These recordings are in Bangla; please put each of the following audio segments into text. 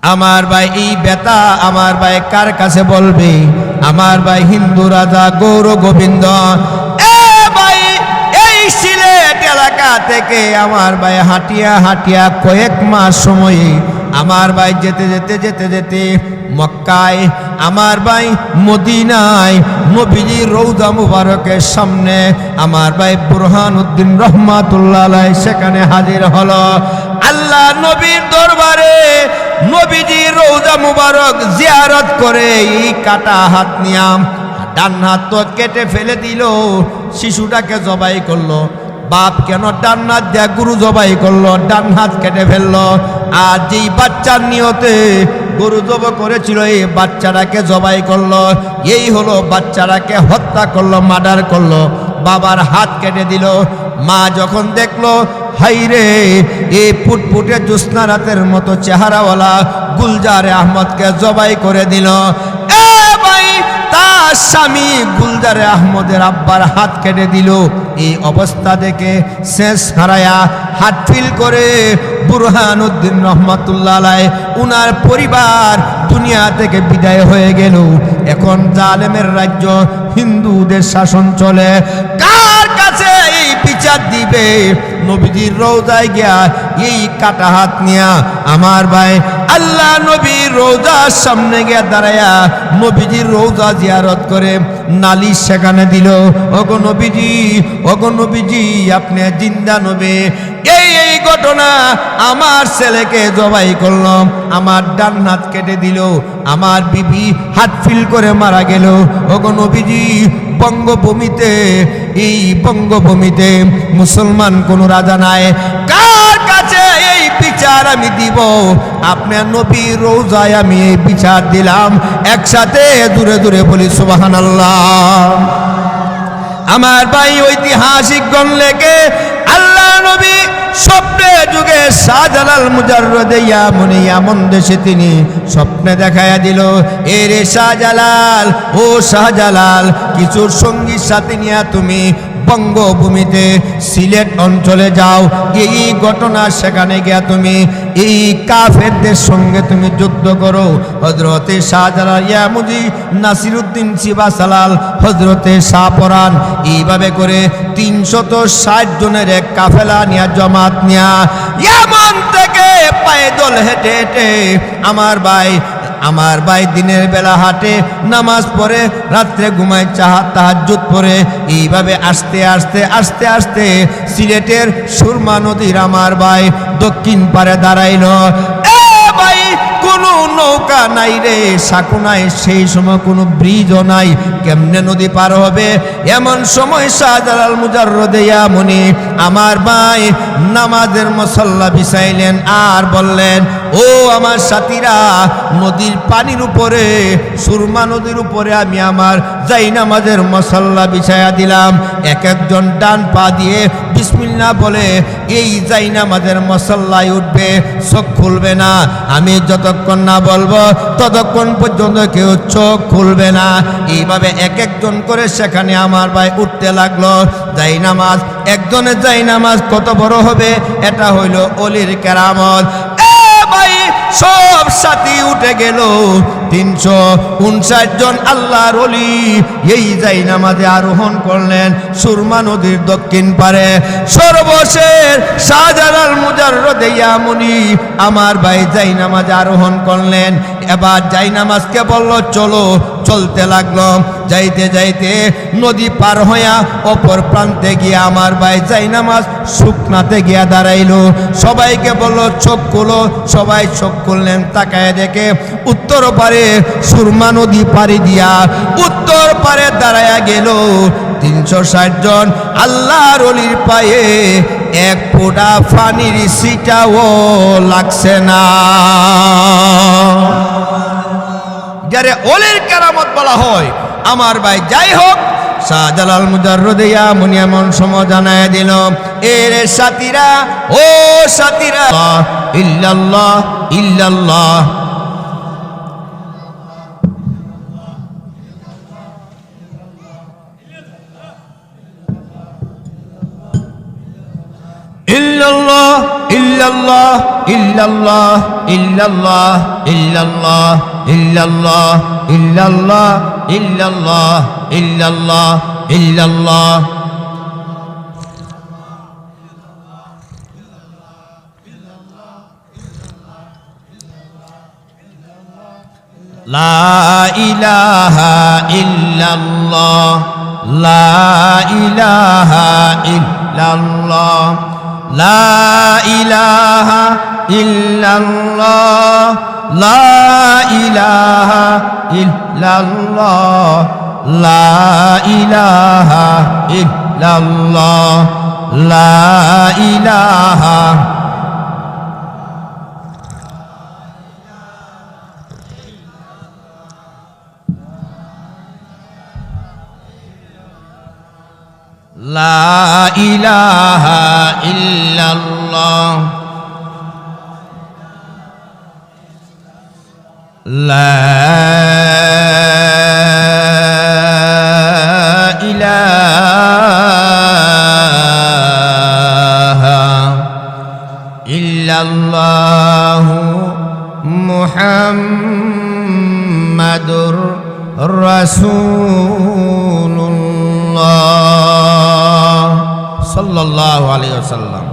আমার ভাই এই বেতা আমার ভাই কার কাছে বলবে? আমার ভাই হিন্দু রাজা গৌর গোবিন্দ ভাই এই সিলেট এলাকা থেকে আমার ভাই হাঁটিয়া হাঁটিয়া কয়েক মাস সময়ে আমার ভাই যেতে যেতে যেতে যেতে মক্কায়, আমার ভাই মদিনায় নবীজির রওজা মুবারকের সামনে আমার ভাই বুরহানুদ্দিন রহমাতুল্লাহ আলাইহি সেখানে হাজির হলো। আল্লাহ নবীর দরবারে নবীজির রওজা মুবারক জিয়ারত করে এই কাটা হাত নিয়াম ডান হাত তো কেটে ফেলে দিল, শিশুটাকে জবাই করলো। বাপ কেন ডান হাত দিয়া গরু জবাই করলো, ডান হাত কেটে ফেললো। আর যেই বাচ্চার নিয়তে গরু জবাই করেছিল এই বাচ্চাটাকে জবাই করলো। এই হলো বাচ্চাটাকে হত্যা করলো, মার্ডার করলো, বাবার হাত কেটে দিল। মা যখন দেখলো হাইরে এই ফুটফুটে জ্যোৎস্না রাতের মতো চেহারাওয়ালা গুলজারে আহমদকে জবাই করে দিল। তার স্বামী গুলজারে আহমদের আব্বার হাত কেটে দিল। এই অবস্থা দেখে শেষ হারায়া হাত ফিল করে বুরহানুদ্দিন রহমাতুল্লাহ আলাইহি উনার পরিবার দুনিয়া থেকে বিদায় হয়ে গেল। এখন জালেমের রাজ্য হিন্দুদের শাসন চলে। কার কাছে এই বিচার দিবে? নবীজির রওজায় গিয়া এই কাটা হাত নিয়া আমার ভাই আল্লাহ নবীর রওজার সামনে গিয়া দাঁড়ায়া নবীজির রওজা জিয়ারত করে নালিশ সেখানে দিল, ওগো নবীজি, ওগো নবীজি, আপনি জিন্দা নবী। এই ঘটনা, আমার ছেলেকে জবাই করলো, আমার ডান হাত কেটে দিল, আমার বিবি হাত ফিল করে মারা গেল। ওগো নবীজি, বঙ্গভূমিতে, এই বঙ্গভূমিতে মুসলমান কোন রাজা নাই, কার কাছে এই বিচার আমি দিব? আপনার নবীর রওজায় আমি এই বিচার দিলাম। একসাথে দূরে দূরে বলি সুবহানাল্লাহ। আমার ভাই ঐতিহাসিকগণ লেগে আল্লাহ নবী স্বপ্নে যুগে শাহজালাল মুজাররদে ইয়ামনি এমন দেশে তিনি স্বপ্নে দেখাইয়া দিল, এ রে শাহজালাল, ও শাহজালাল, কিছুর সঙ্গীর সাথে নিয়ে তুমি বঙ্গভূমিতে সিলেট অঞ্চলে যাও। এই ঘটনা সেখানে গিয়া তুমি এই কাফেরদের সঙ্গে তুমি যুদ্ধ করো। হযরতে শাহজালাল ইয়ামুজি, নাসিরউদ্দিন সিবাসালাল, হযরতে শাহপরান, এইভাবে করে ৩৬০ জনের এক কাফেলা নিয়া, জমাত নিয়া ইয়ামান থেকে পায়দল হেঁটে হেঁটে আমার ভাই দিনের বেলা হাঁটে, নামাজ পড়ে, রাত্রে ঘুমায়, তাহাজ্জুদ পড়ে, এইভাবে আস্তে আস্তে আস্তে আস্তে সিলেটের সুরমা নদীর আমার ভাই দক্ষিণ পারে দাঁড়াইল। ভাই কোনো নৌকা নাই রে, সাঁকো নাই, সেই সময় কোনো ব্রিজও নাই, কেমনে নদী পার হবে? এমন সময় শাহজালাল মুজাররদে ইয়ামনি আমার ভাই নামাজের মুসল্লা বিছাইলেন আর বললেন, ও আমার সাথীরা, নদীর পানির উপরে, সুরমা নদীর উপরে আমি আমার জায়নামাজের মুসল্লা বিছায়া দিলাম। এক একজন ডান পা দিয়ে বিসমিল্লাহ বলে এই জায়নামাজের মুসল্লায় উঠবে, চোখ খুলবে না। আমি যতক্ষণ না বলবো ততক্ষণ পর্যন্ত কেউ চোখ খুলবে না। এইভাবে এক একজন করে সেখানে আমার ভাই উঠতে লাগলো। জায়নামাজ, একজনের জায়নামাজ কত বড় হবে? এটা হইল অলির কেরামত। ভাই সব সাথী উঠে গেল। ৩৫৯ জন আল্লাহর ওলি এই জায়নামাজে আরোহণ করলেন সুরমা নদীর দক্ষিণ পারে। সর্বশেষ শাহজালাল মুজাররদে ইয়ামনি আমার ভাই জায়নামাজে আরোহণ করলেন। এবার জায়নামাজকে বলল চলো, চলতে লাগলো। যাইতে যাইতে নদী পার হইয়া অপর প্রান্তে গিয়ে আমার ভাই জায়নামাজ শুকনাতে গিয়া দাঁড়াইল। সবাইকে বলল চোখ খুলো, সবাই চোখ খুললেন। তাকায় দেখে উত্তর পারে সুরমা নদী পাড়ি দিয়া উত্তর পারে দাঁড়ায়া গেল ৩৬০ জন আল্লাহর ওলির পায়ে এক ফোঁটা পানির ছিটাও লাগছে না। যারে ওলির কেরামত বলা হয় আমার ভাই। যাই হোক, শাহজালাল মুজাররদে ইয়ামনি এমন সময় জানায় দিল, এর সাথীরা, ও সাথীরা, ইল্লাল্লাহ ইল্লাল্লাহ, ইল্লাল্লাহ ইল্লাল্লাহ ইল্লাল্লাহ ইল্লাল্লাহ ইল্লাল্লাহ ইল্লাল্লাহ ইল্লাল্লাহ ইল্লাল্লাহ ইল্লাল্লাহ ইল্লাল্লাহ লা ইলাহা ইল্লাল্লাহ লা ইলাহা ইল্লাল্লাহ লা ইলাহা ইল্লাল্লাহ লা ইলাহা ইল্লাল্লাহ লা ইলাহা ইল্লাল্লাহ লা ইলাহা লা ইলাহা ইল্লাল্লাহ লা ইলাহা ইল্লাল্লাহু মুহাম্মাদুর রাসূলুল্লাহ সাল্লাল্লাহু আলাইহি ওয়াসাল্লাম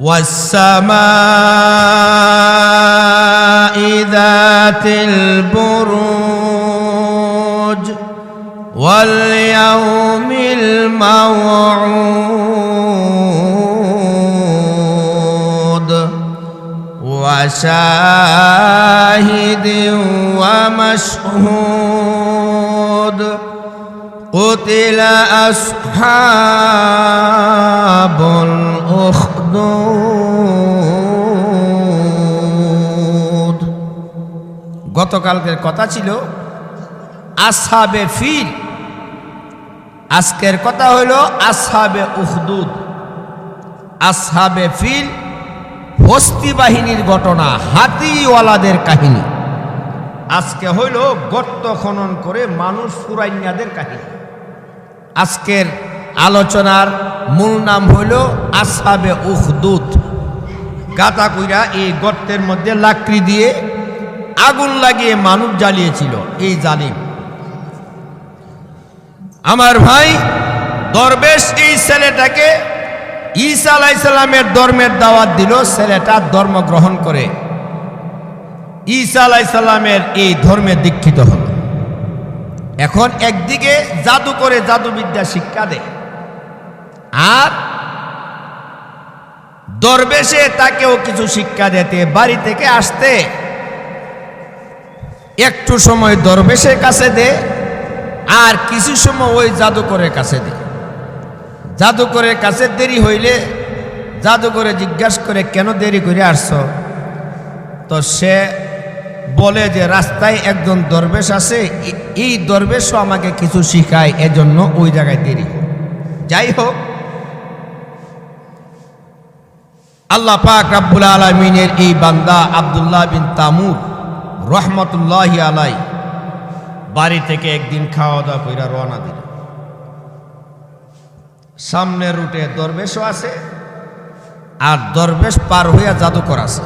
ওয়াস-সামা'i যাতিল বুরুজ ওয়াল ইয়াউমিল মাও'উদ ওয়া শাহিদিন ওয়া মাশহুদ قتل أصحاب الأخدود গতকালকের কথা ছিল আসহাবে ফিল, আজকের কথা হলো আসহাবে উখদুদ। আসহাবে ফিল হস্তি বাহিনীর ঘটনা, হাতিওয়ালাদের কাহিনী। আজকে হইল গর্ত খনন করে মানুষ ফুরাইয়াদের কাহিনী। আজকের আলোচনার মূল নাম হইল আসহাবে উখদুদ। গাতা কইরা এই গর্তের মধ্যে লাকড়ি দিয়ে আগুন লাগিয়ে মানুষ জ্বালিয়েছিল এই জালিম। আমার ভাই দরবেশ এই ছেলেটাকে ঈসা আলাইহিস সালামের ধর্মের দাওয়াত দিল। ছেলেটা ধর্ম গ্রহণ করে ঈসা আলাইহিস সালামের এই ধর্মে দীক্ষিত হল। এখন একদিকে জাদু করে জাদুবিদ্যা শিক্ষা দেয়, আর দরবেশে তাকেও কিছু শিক্ষা দিতে বাড়ি থেকে আসতে একটু সময় দরবেশের কাছে দে, আর কিছু সময় ওই জাদুকরের কাছে দে। জাদুকরের কাছে দেরি হইলে জাদুকরে জিজ্ঞাসা করে কেন দেরি করে আসছ? তো সে বলে যে রাস্তায় একজন দরবেশ আছে, এই দরবেশও আমাকে কিছু শিখায়, এজন্য ওই জায়গায় দেরি। যাই হোক, আল্লাহ পাক রাব্বুল আলামিনের এই বান্দা আব্দুল্লাহ বিন তামুর রহমতুল্লাহি আলাই বাড়ি থেকে একদিন খাওয়া দাওয়া কইরা রওনা দিল। সামনের রুটে দরবেশও আছে, আর দরবেশ পার হইয়া জাদুকর আছে।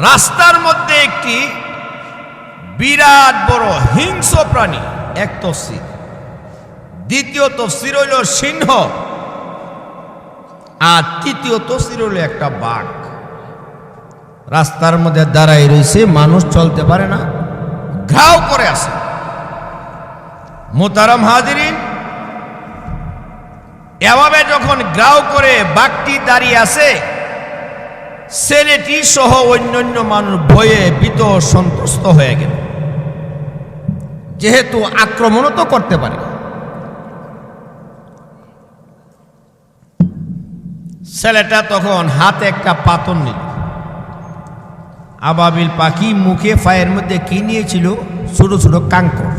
রাস্তার মধ্যে একটি বিরাট বড় হিংস্র প্রাণী, এক তফসির। দ্বিতীয় তফসির হইল সিংহ, আর তৃতীয় তফসির হইল একটা বাঘ। রাস্তার মধ্যে দাঁড়াই রয়েছে, মানুষ চলতে পারে না, ঘাও করে আছে। মোহতারাম হাজিরিন, এভাবে যখন গ্রাও করে বাঘটি দাঁড়িয়ে আছে, ছেলেটি সহ অন্যান্য মানুষ ভয়ে ভীত সন্ত্রস্ত হয়ে গেল, যেহেতু আক্রমণও তো করতে পারে। ছেলেটা তখন হাতে একটা পাথর নিল। আবাবিল পাখি মুখে পায়ের মধ্যে কি নিয়েছিল? ছোট ছোট কাঙ্কর,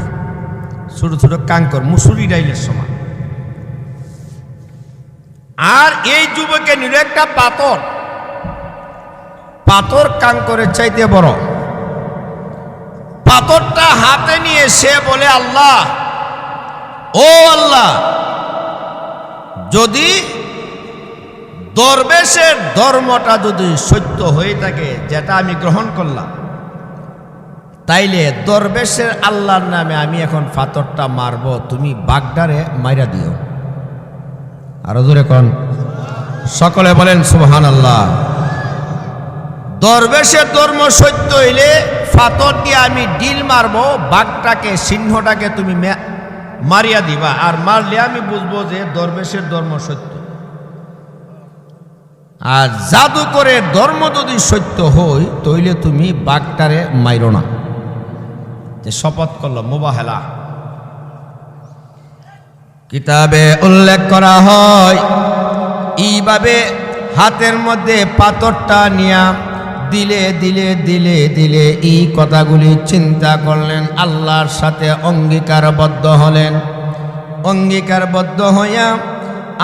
ছোট ছোট কাঙ্কর, মুসুরি ডাইলের সমান। আর এই যুবকে নিল একটা পাথর, পাথর কাঙ্করের চাইতে বড়। পাথরটা হাতে নিয়ে সে বলে, আল্লাহ, ও আল্লাহ, যদি দরবেশের ধর্মটা যদি সত্য হয়ে থাকে, যেটা আমি গ্রহণ করলাম, তাইলে দরবেশের আল্লাহর নামে আমি এখন পাথরটা মারব, তুমি বাগদারে মাইরা দিও। আরো জোরে কোন, সকলে বলেন সুবহানাল্লাহ। দরবেশের ধর্ম সত্য হইলে পাথর দিয়ে আমি ডিল মারব, বাঘটাকে, সিংহটাকে তুমি মারিয়া দিবা, আর মারলে আমি বুঝবো যে দরবেশের ধর্ম সত্য। আর জাদু করে ধর্ম যদি সত্য হয়, তইলে তুমি বাঘটারে মাইরো না। যে শপথ করলো মুবাহেলা। কিতাবে উল্লেখ করা হয়, এইভাবে হাতের মধ্যে পাথরটা নিয়া দিলে দিলে দিলে দিলে এই কথাগুলি চিন্তা করলেন, আল্লাহর সাথে অঙ্গীকারবদ্ধ হলেন। অঙ্গীকারবদ্ধ হইয়া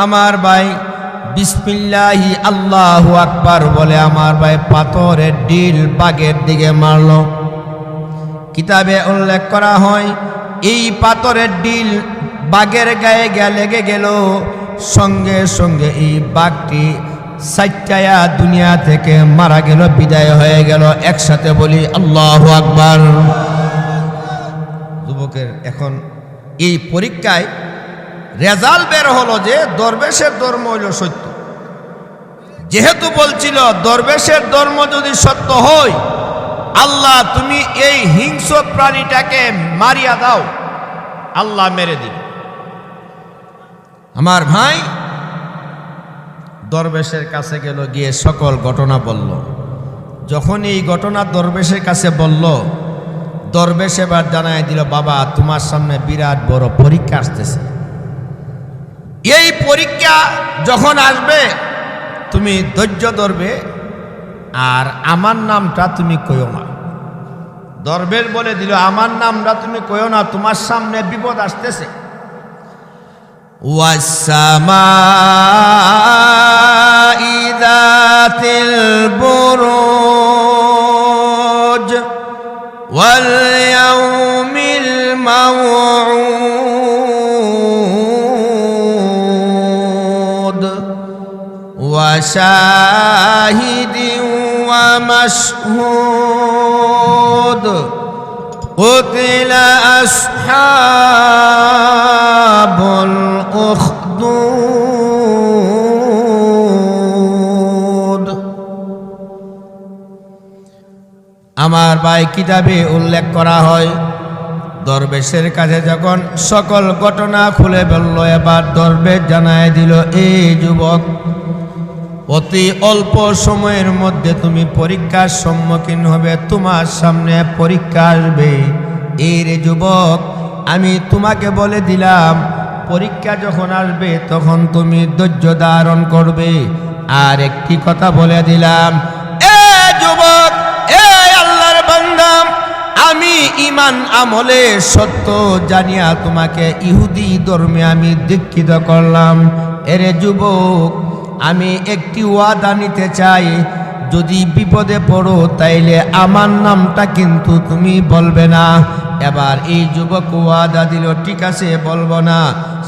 আমার ভাই বিসমিল্লাহি আল্লাহু আকবার বলে আমার ভাই পাথরের ডিল বাঘের দিকে মারল। কিতাবে উল্লেখ করা হয়, এই পাথরের ডিল বাঘের গায়ে লেগে গেল, সঙ্গে সঙ্গে এই বাঘটি সাইটায়া দুনিয়া থেকে মারা গেল, বিদায় হয়ে গেল। একসাথে বলি আল্লাহু আকবার। যুবকের এখন এই পরীক্ষায় রেজাল্ট বের হলো যে দরবেশের ধর্ম হইল সত্য। যেহেতু বলছিল দরবেশের ধর্ম যদি সত্য হয়, আল্লাহ তুমি এই হিংস্র প্রাণীটাকে মারিয়া দাও, আল্লাহ মেরে দিল। আমার ভাই দরবেশের কাছে গেল, গিয়ে সকল ঘটনা বলল। যখন এই ঘটনা দরবেশের কাছে বলল, দরবেশ এবার জানাই দিল, বাবা তোমার সামনে বিরাট বড় পরীক্ষা আসতেছে। এই পরীক্ষা যখন আসবে তুমি ধৈর্য ধরবে, আর আমার নামটা তুমি কইও না। দরবেশ বলে দিল, আমার নামটা তুমি কইও না, তোমার সামনে বিপদ আসতেছে। ওয়াসসামাই যাতিল বুরুজ ওয়াল ইয়াউমিল মাউউদ ওয়া শাহিদিন ওয়া মাশহুদ قتل أصحاب الأخدود। আমার ভাই কিতাবে উল্লেখ করা হয়, দরবেশের কাছে যখন সকল ঘটনা খুলে বলল, এবার দরবেশ জানায় দিল, এই যুবক, অতি অল্প সময়ের মধ্যে তুমি পরীক্ষার সম্মুখীন হবে, তোমার সামনে পরীক্ষা আসবে। এই রে যুবক, আমি তোমাকে বলে দিলাম, পরীক্ষা যখন আসবে তখন তুমি ধৈর্য ধারণ করবে। আর একটি কথা বলে দিলাম, এ যুবক, এ আল্লাহর বান্দা, আমি ঈমান আমলে সত্য জানিয়া তোমাকে ইহুদি ধর্মে আমি দীক্ষিত করলাম। এরে যুবক, আমি একটি ওয়াদা নিতে চাই, যদি বিপদে পড়ো তাইলে আমার নামটা কিন্তু তুমি বলবে না। এবার এই যুবক ওয়াদা দিল, ঠিক আছে বলবো না।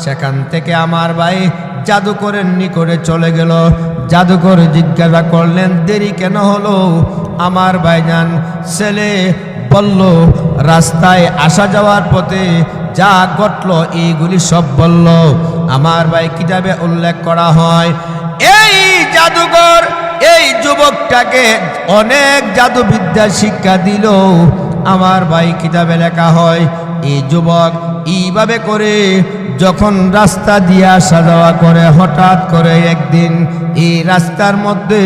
সেখান থেকে আমার ভাই জাদুকরের নিকটে চলে গেল। জাদুকর জিজ্ঞাসা করলেন, দেরি কেন হলো? আমার ভাইজান ছেলে বলল, রাস্তায় আসা যাওয়ার পথে যা ঘটল এইগুলি সব বলল। আমার ভাই কিতাবে উল্লেখ করা হয়, এই জাদুকর এই যুবকটাকে অনেক জাদুবিদ্যা শিক্ষা দিল। আমার ভাই কিতাবে লেখা হয়, এই যুবক এইভাবে করে যখন রাস্তা দিয়ে আসা যাওয়া করে, হঠাৎ করে একদিন এই রাস্তার মধ্যে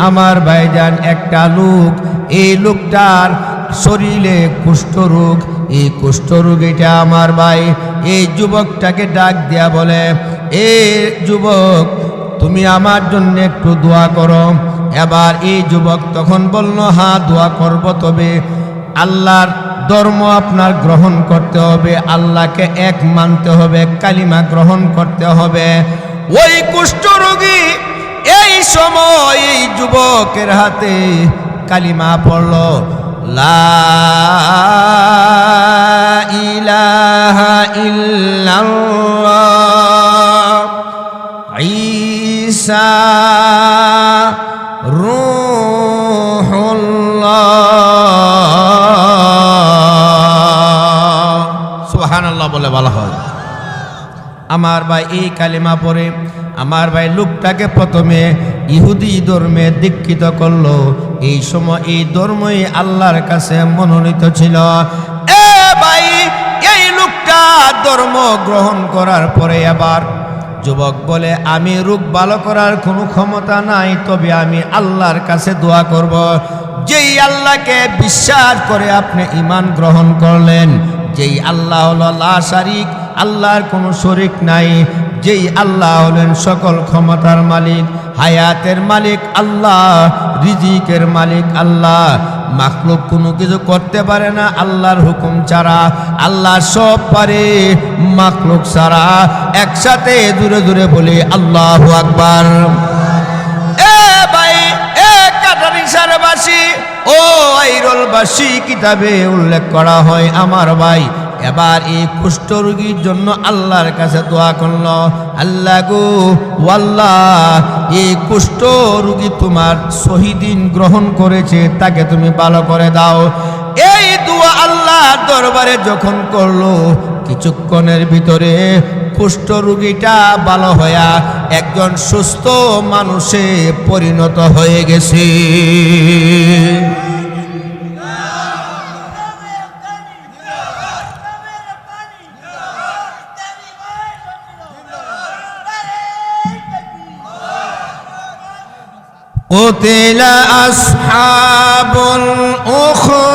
আমার ভাইজান একটা লোক, এই লোকটার শরীরে কুষ্ঠরোগ। এই কুষ্ঠরোগ এটা আমার ভাই এই যুবকটাকে ডাক দিয়া বলে, এ যুবক, তুমি আমার জন্য একটু দোয়া করো। এবার এই যুবক তখন বলল, হ্যাঁ দোয়া করব, তবে আল্লাহর ধর্ম আপনার গ্রহণ করতে হবে, আল্লাহকে এক মানতে হবে, কালিমা গ্রহণ করতে হবে। ওই কুষ্ঠরোগী এই সময় এই যুবকের হাতে কালিমা পড়ল, লা ইলাহা ইল্লাল্লাহ ঈসা রূহুল্লাহ। সুবহানাল্লাহ বলে বলা হয়। আমার ভাই এই কালিমা পড়ে আমার ভাই লোকটাকে প্রথমে ইহুদি ধর্মে দীক্ষিত করলো। এই সময় এই ধর্মই আল্লাহর কাছে মনোনীত ছিল। এ ভাই, এই লোকটা ধর্ম গ্রহণ করার পরে আবার যুবক বলে, আমি রোগ ভালো করার কোনো ক্ষমতা নাই, তবে আমি আল্লাহর কাছে দোয়া করব। যেই আল্লাহকে বিশ্বাস করে আপনি ঈমান গ্রহণ করলেন, যেই আল্লাহ হলো লা শারিক, আল্লাহর কোনো শরিক নাই, যেই আল্লাহ হলেন সকল ক্ষমতার মালিক, হায়াতের মালিক আল্লাহ, রিজিকের মালিক আল্লাহ, মাখলুক কোনো কিছু করতে পারে না আল্লাহর হুকুম ছাড়া, আল্লাহ সব পারে মাখলুক ছাড়া। একসাথে জোরে জোরে বলি আল্লাহু আকবার। এ ভাই, এ কাটারিসারবাসী, ও আইরলবাসী, কিতাবে উল্লেখ করা হয় আমার ভাই এবার এই কুষ্ঠ রোগীর জন্য আল্লাহর কাছে দোয়া করল, আল্লাহ গো আল্লাহ, এই কুষ্ঠ রোগী তোমার শহীদিন গ্রহণ করেছে, তাকে তুমি ভালো করে দাও। এই দোয়া আল্লাহর দরবারে যখন করলো, কিছুক্ষণের ভিতরে কুষ্ঠ রোগীটা ভালো হইয়া একজন সুস্থ মানুষে পরিণত হয়ে গেছে। قتل أصحاب الأخدود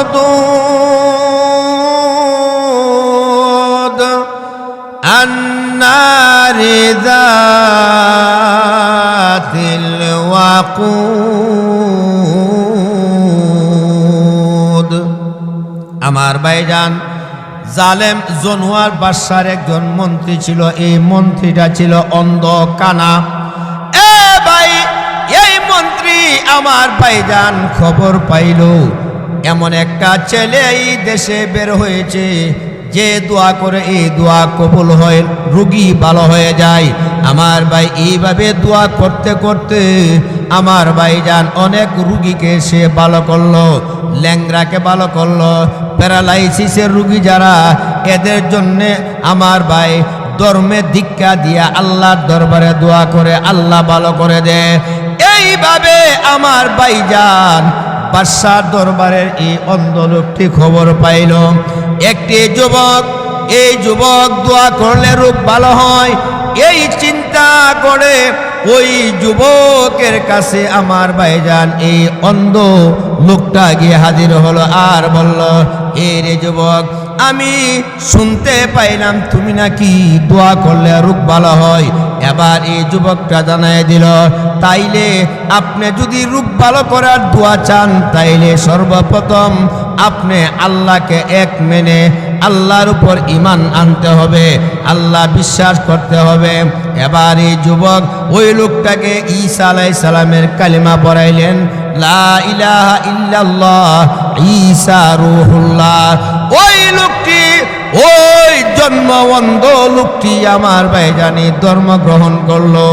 النار ذات الوقود। আমার ভাইজান, জালেম জনওয়ার বাদশার একজন মন্ত্রী ছিল। এই মন্ত্রীটা ছিল অন্ধ কানা। এ ভাই, এই মন্ত্রী আমার ভাইজান খবর পাইল এমন একটা ছেলে এই দেশে বের হয়েছে, যে দোয়া করে এই দোয়া কবুল হয়, রোগী ভালো হয়ে যায়। আমার ভাই এইভাবে দোয়া করতে করতে আমার ভাইজান অনেক রুগীকে সে ভালো করলো, ল্যাংরাকে ভালো করলো, প্যারালাইসিসের রুগী যারা, এদের জন্যে আমার ভাই ধর্মে দীক্ষা দিয়া আল্লাহর দরবারে দোয়া করে আল্লাহ ভালো করে দেয়। এইভাবে আমার ভাইজান বাদশার দরবারের এই অন্ধ লোকটি খবর পাইল একটি যুবক, এই যুবক দোয়া করলে রোগ ভালো হয়। এই চিন্তা করে ওই যুবকের কাছে আমার ভাইজান এই অন্ধ লোকটা গিয়ে হাজির হলো আর বলল, এ রে যুবক, আমি শুনতে পাইলাম তুমি নাকি দোয়া করলে রোগ ভালো হয়। এবার এই যুবকটা জানাই দিল, তাইলে আপনি যদি রোগ ভালো করার দোয়া চান, তাইলে সর্বপ্রথম আপনি আল্লাহকে এক মেনে আল্লাহর উপর ঈমান আনতে হবে, আল্লাহ বিশ্বাস করতে হবে। এবার এই যুবক ওই লোকটাকে ঈসা আলাইহিস সালামের কালিমা পড়াইলেন, লা ইলাহা ইল্লাল্লাহ ঈসা রূহুল্লাহ। ওই লোকটি, ওই জন্ম অন্ধ লোকটি আমার ভাইজানি ধর্ম গ্রহণ করলো।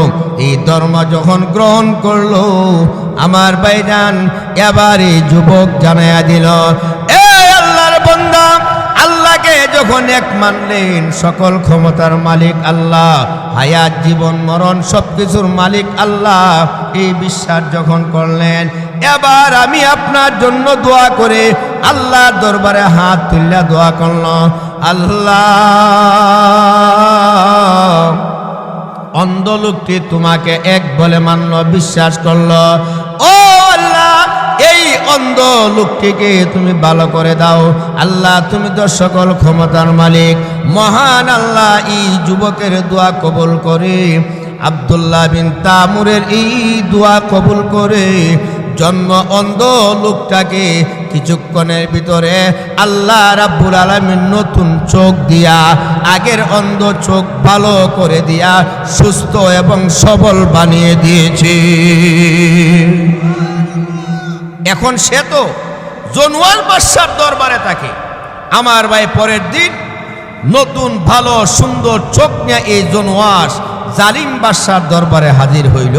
এই ধর্ম যখন গ্রহণ করলো আমার ভাইজান, এবার এই যুবক জানাইয়া দিল, এ আল্লাহর বান্দা, আল্লাহকে যখন এক মানলেন, সকল ক্ষমতার মালিক আল্লাহ, হায়াত জীবন মরণ সবকিছুর মালিক আল্লাহ, এই বিশ্বাস যখন করলেন, এবার আমি আপনার জন্য দোয়া করে আল্লাহর দরবারে হাত তুলে দোয়া করল, আল্লাহ, অন্ধ লোকটি তোমাকে এক বলে মানল, বিশ্বাস করল, ও আল্লাহ, এই অন্ধ লোকটিকে তুমি ভালো করে দাও। আল্লাহ, তুমি তো সকল ক্ষমতার মালিক, মহান আল্লাহ। এই যুবকের দোয়া কবুল করে আব্দুল্লাহ বিন তামুরের এই দোয়া কবুল করে জন্ম অন্ধ লোকটাকে কিছুক্ষণের ভিতরে আল্লাহ রাব্বুল আলামিন নতুন চোখ দিয়া, আগের অন্ধ চোখ ভালো করে দিয়া সুস্থ এবং সবল বানিয়ে দিয়েছে। এখন সে তো জনওয়ার বাদশার দরবারে থাকে। আমার ভাই পরের দিন নতুন ভালো সুন্দর চোখ নিয়ে এই জনওয়ার জালিম বাদশার দরবারে হাজির হইল।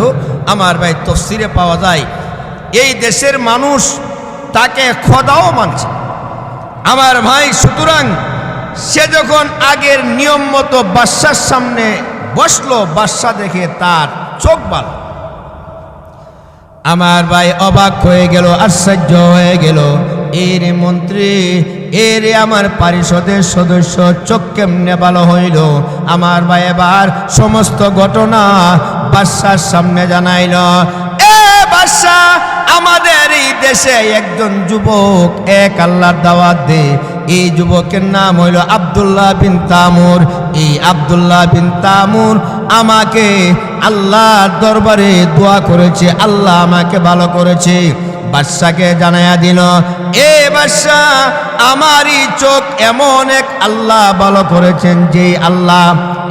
আমার ভাই তফসিরে পাওয়া যায়, এই দেশের মানুষ তাকে খোদাও মানছে। আমার ভাই, সুতরাং সে যখন আগের নিয়ম মতো বাদশার সামনে বসলো, বাদশা দেখে তার চোখ বাল। আমার ভাই অবাক হয়ে গেল, আশ্চর্য হয়ে গেল। এর মন্ত্রী, এর আমার পরিষদের সদস্য চোখ কেমনে ভালো হইল। আমার ভাই এবার সমস্ত ঘটনা বাদশার সামনে জানাইল। এ বাদশা, আমাদের এই দেশে একজন যুবক এক আল্লাহর দাওয়াত দে। এই যুবকের নাম হইল আব্দুল্লাহ বিন তামুর। এই আব্দুল্লাহ বিন তামুর আমাকে আল্লাহর দরবারে দোয়া করেছে, আল্লাহ আমাকে ভালো করেছে। বাদশাকে জানাইয়া দিল, এ বাদশা, আমারই চোখ এমন এক আল্লাহ ভালো করেছেন, যে আল্লাহ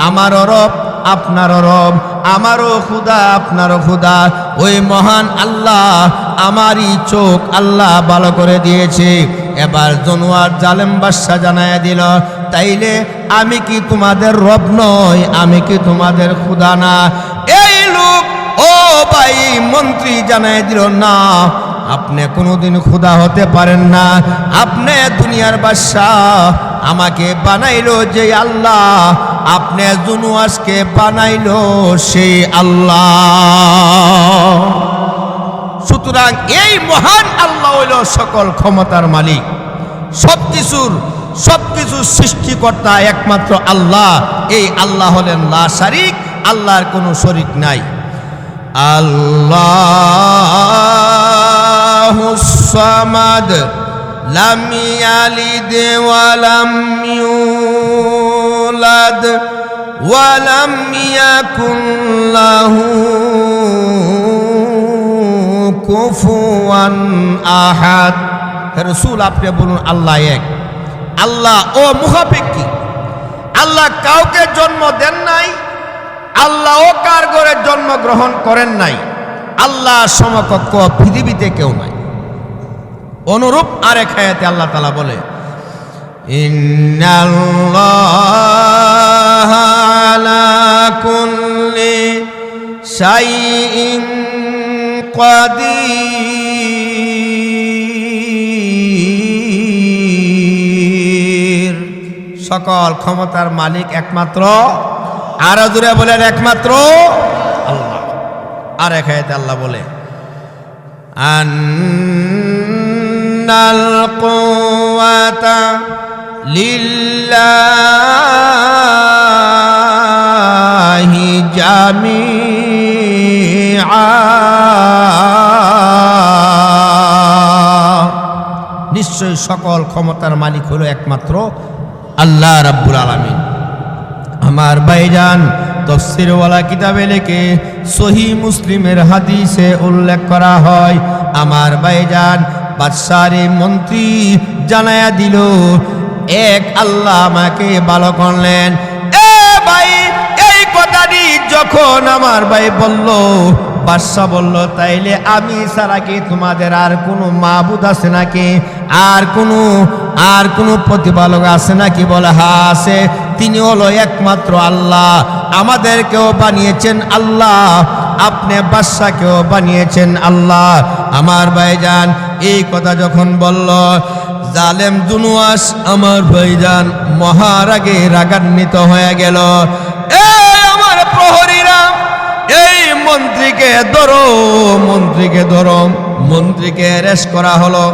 আমারও রব আপনারও রব, আমারও খুদা আপনারও খুদা। ওই মহান আল্লাহ আমারই চোখ আল্লাহ ভালো করে দিয়েছে। এবার জনোয়ার জালেম বাদশা জানাইয়া দিল, তাইলে আমি কি তোমাদের রব নই? আমি কি তোমাদের খুদা না? এই লোক, ও ভাই মন্ত্রী জানাইয়া দিল, না, আপনি কোনোদিন খুদা হতে পারেন না। আপনি দুনিয়ার বাদশাহ, আমাকে বানাইলো যে আল্লাহ, আপনি জুনুয়াসকে বানাইলো সেই আল্লাহ। সুতরাং এই মহান আল্লাহ হইল সকল ক্ষমতার মালিক, সবকিছুর সৃষ্টিকর্তা একমাত্র আল্লাহ। এই আল্লাহ হলেন লা শারিক, আল্লাহর কোনো শরিক নাই। আল্লাহুস সামাদ লাম ইয়ালিদ ওয়া লাম ইউলাদ ওয়া লাম ইয়াকুন লাহু কুফুয়ান আহাদ। রাসূল, আপনি বলুন আল্লাহ এক। আল্লাহ ও মুখাফিক কি? আল্লাহ কাউকে জন্ম দেন নাই, আল্লাহও কার ঘরে জন্মগ্রহণ করেন নাই। আল্লাহ সমকক্ষ পৃথিবীতে কেউ নাই। অনুরূপ আরেক আয়াতে আল্লাহ তাআলা বলে, ইন্নাল্লাহা আলা কুল্লি শাইইন কাদির। সকল ক্ষমতার মালিক একমাত্র, আরো জোরে বলেন একমাত্র আল্লাহ। আর এক আয়াতে আল্লাহ বলে, আন্নাল কুওয়াতা লিল্লাহি জামিআ। নিশ্চয়ই সকল ক্ষমতার মালিক হলো একমাত্র আল্লাহ রাব্বুল আলামিন। আমার ভাইজান, তাফসীরওয়ালা কিতাবে লেখে, সহিহ মুসলিমের হাদিসে উল্লেখ করা হয়, আমার ভাইজান বাদশারে মন্ত্রী জানায়া দিল, এক আল্লাহ আমাকে ভালো করলেন। এ ভাই, এই কথাটি যখন আমার ভাই বলল, বাদশা বলল, তাইলে আমি ছাড়া কি তোমাদের আর কোনো মাবুদ আছে নাকি? আর কোনো প্রতিপালক আছে নাকি? বলে, হ্যাঁ আছে, তিনি হলো একমাত্র আল্লাহ। আমাদেরকেও বানিয়েছেন আল্লাহ, আপনি বাদশাকেও বানিয়েছেন আল্লাহ। আমার ভাইজান এই কথা যখন বলল, জালেম জুনুয়াস আমার ভাইজান মহারাগে রাগান্বিত হয়ে গেল। এই আমার প্রহরীরা, এই মন্ত্রীকে ধরো, মন্ত্রীকে অ্যারেস্ট করা হলো।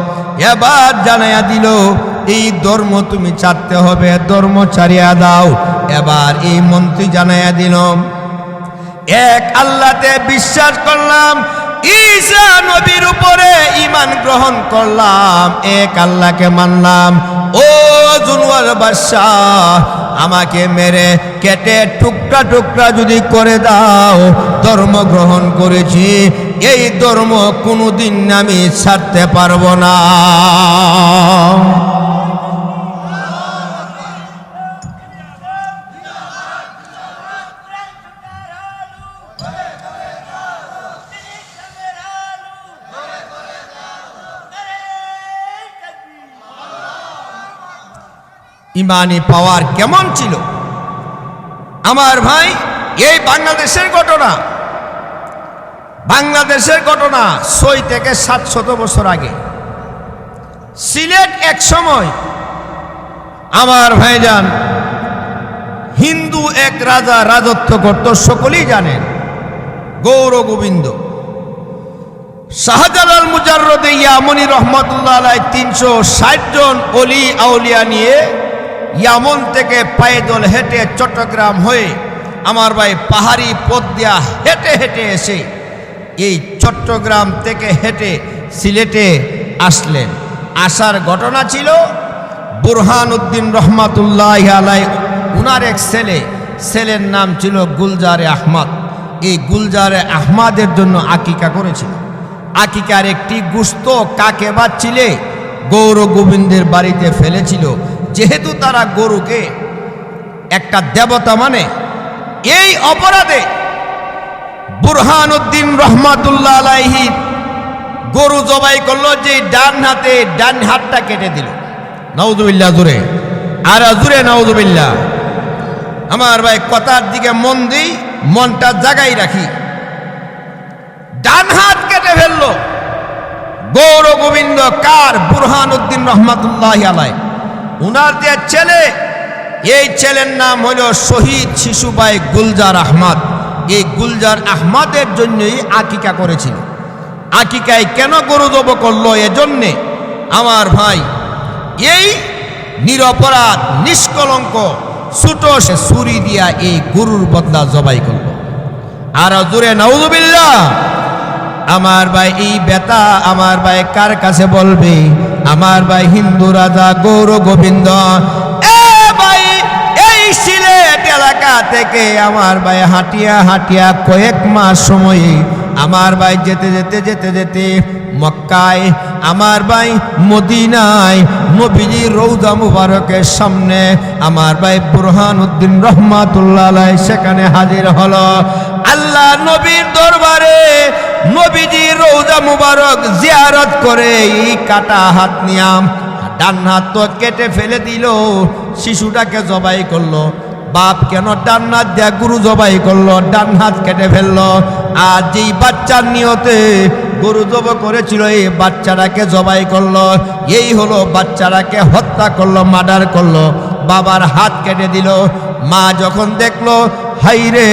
এবার জানাইয়া দিল, এই ধর্ম তুমি ছাড়তে হবে, ধর্ম ছাড়িয়া দাও। এবার এই মন্ত্রী জানাইয়া দিল, এক আল্লাহতে বিশ্বাস করলাম, ঈসা নবীর উপরে ঈমান গ্রহণ করলাম, এক আল্লাহকে মানলাম। ও জুনুয়ার বাদশাহ, আমাকে মেরে কেটে টুকরা টুকরা যদি করে দাও, ধর্ম গ্রহণ করেছি, এই ধর্ম কোনোদিন আমি ছাড়তে পারবো না। ইমানি পাওয়ার কেমন ছিল আমার ভাই? এই বাংলাদেশের ঘটনা, বাংলাদেশের ঘটনা 6 থেকে 700 বছর আগে। সিলেট এক সময় আমার ভাইজান হিন্দু এক রাজা রাজত্ব করত, সকলেই জানেন, গৌর গোবিন্দ। শাহজালাল মুজাররদে ইয়ামনি রহমাতুল্লাহ আলাইহি 360 জন অলি আউলিয়া নিয়ে ইয়ামন থেকে পায়দল হেঁটে চট্টগ্রাম হয়ে আমার ভাই পাহাড়ি পথ দিয়া হেঁটে হেঁটে এসে এই চট্টগ্রাম থেকে হেঁটে সিলেটে আসলেন। আসার ঘটনা ছিল বুরহানুদ্দিন রহমাতুল্লাহ আলাইহি, উনার এক ছেলের নাম ছিল গুলজারে আহমদ। এই গুলজারে আহমদের জন্য আকিকা করেছিল। আকিকার একটি গোশত কাকে বাচ্ছিলে গৌর গোবিন্দের বাড়িতে ফেলেছিল। যেহেতু তারা গরুকে একটা দেবতা মানে, এই অপরাধে বুরহানুদ্দিন রহমাতুল্লাহ আলাইহি গরু জবাই করলো, যে ডান হাতটা কেটে দিল। নাউযুবিল্লাহ, জোরে আর জোরে নাউযুবিল্লাহ। আমার ভাই কথার দিকে মন দিই, মনটা জাগাই রাখি। ডান হাত কেটে ফেললো গৌর গোবিন্দ কার? বুরহানুদ্দিন রহমাতুল্লাহ আলাইহি, উনার যে ছেলে, এই ছেলের নাম হলো শহীদ শিশু ভাই গুলজার আহমদ। এই গুলজার আহমদের জন্যই আকিকা করেছিল। আকিকায় কেন গরু জব করলো? এজন্যে আমার ভাই এই নিরপরাধ নিষ্কলঙ্ক ছোট সে ছুরি দিয়া এই গরুর বদলা জবাই করল। আর জোরে নাউযুবিল্লাহ। আমার ভাই এই বেতা আমার ভাই কার কাছে বলবে? আমার ভাই হিন্দু রাজা গৌর গোবিন্দ। ভাই এই সিলেট এলাকা থেকে আমার ভাই হাঁটিয়া কয়েক মাস সময়ে আমার ভাই যেতে মক্কায়, আমার ভাই মদিনায় নবীজির রওজা মুবারকের সামনে আমার ভাই বুরহানুদ্দিন রহমাতুল্লাহ আলাইহি সেখানে হাজির হলো। আল্লাহ নবীর দরবারে নবীজির রওজা মুবারক জিয়ারত করে এই কাটা হাত নিয়াম ডান হাত তো কেটে ফেলে দিল, শিশুটাকে জবাই করলো। বাপ কেন ডান হাত দিয়া গরু জবাই করলো, ডান হাত কেটে ফেললো। আর যেই বাচ্চার নিয়তে গরু জব করেছিল, এই বাচ্চাটাকে জবাই করলো। এই হলো বাচ্চাটাকে হত্যা করলো, মার্ডার করলো, বাবার হাত কেটে দিল। মা যখন দেখলো, হাইরে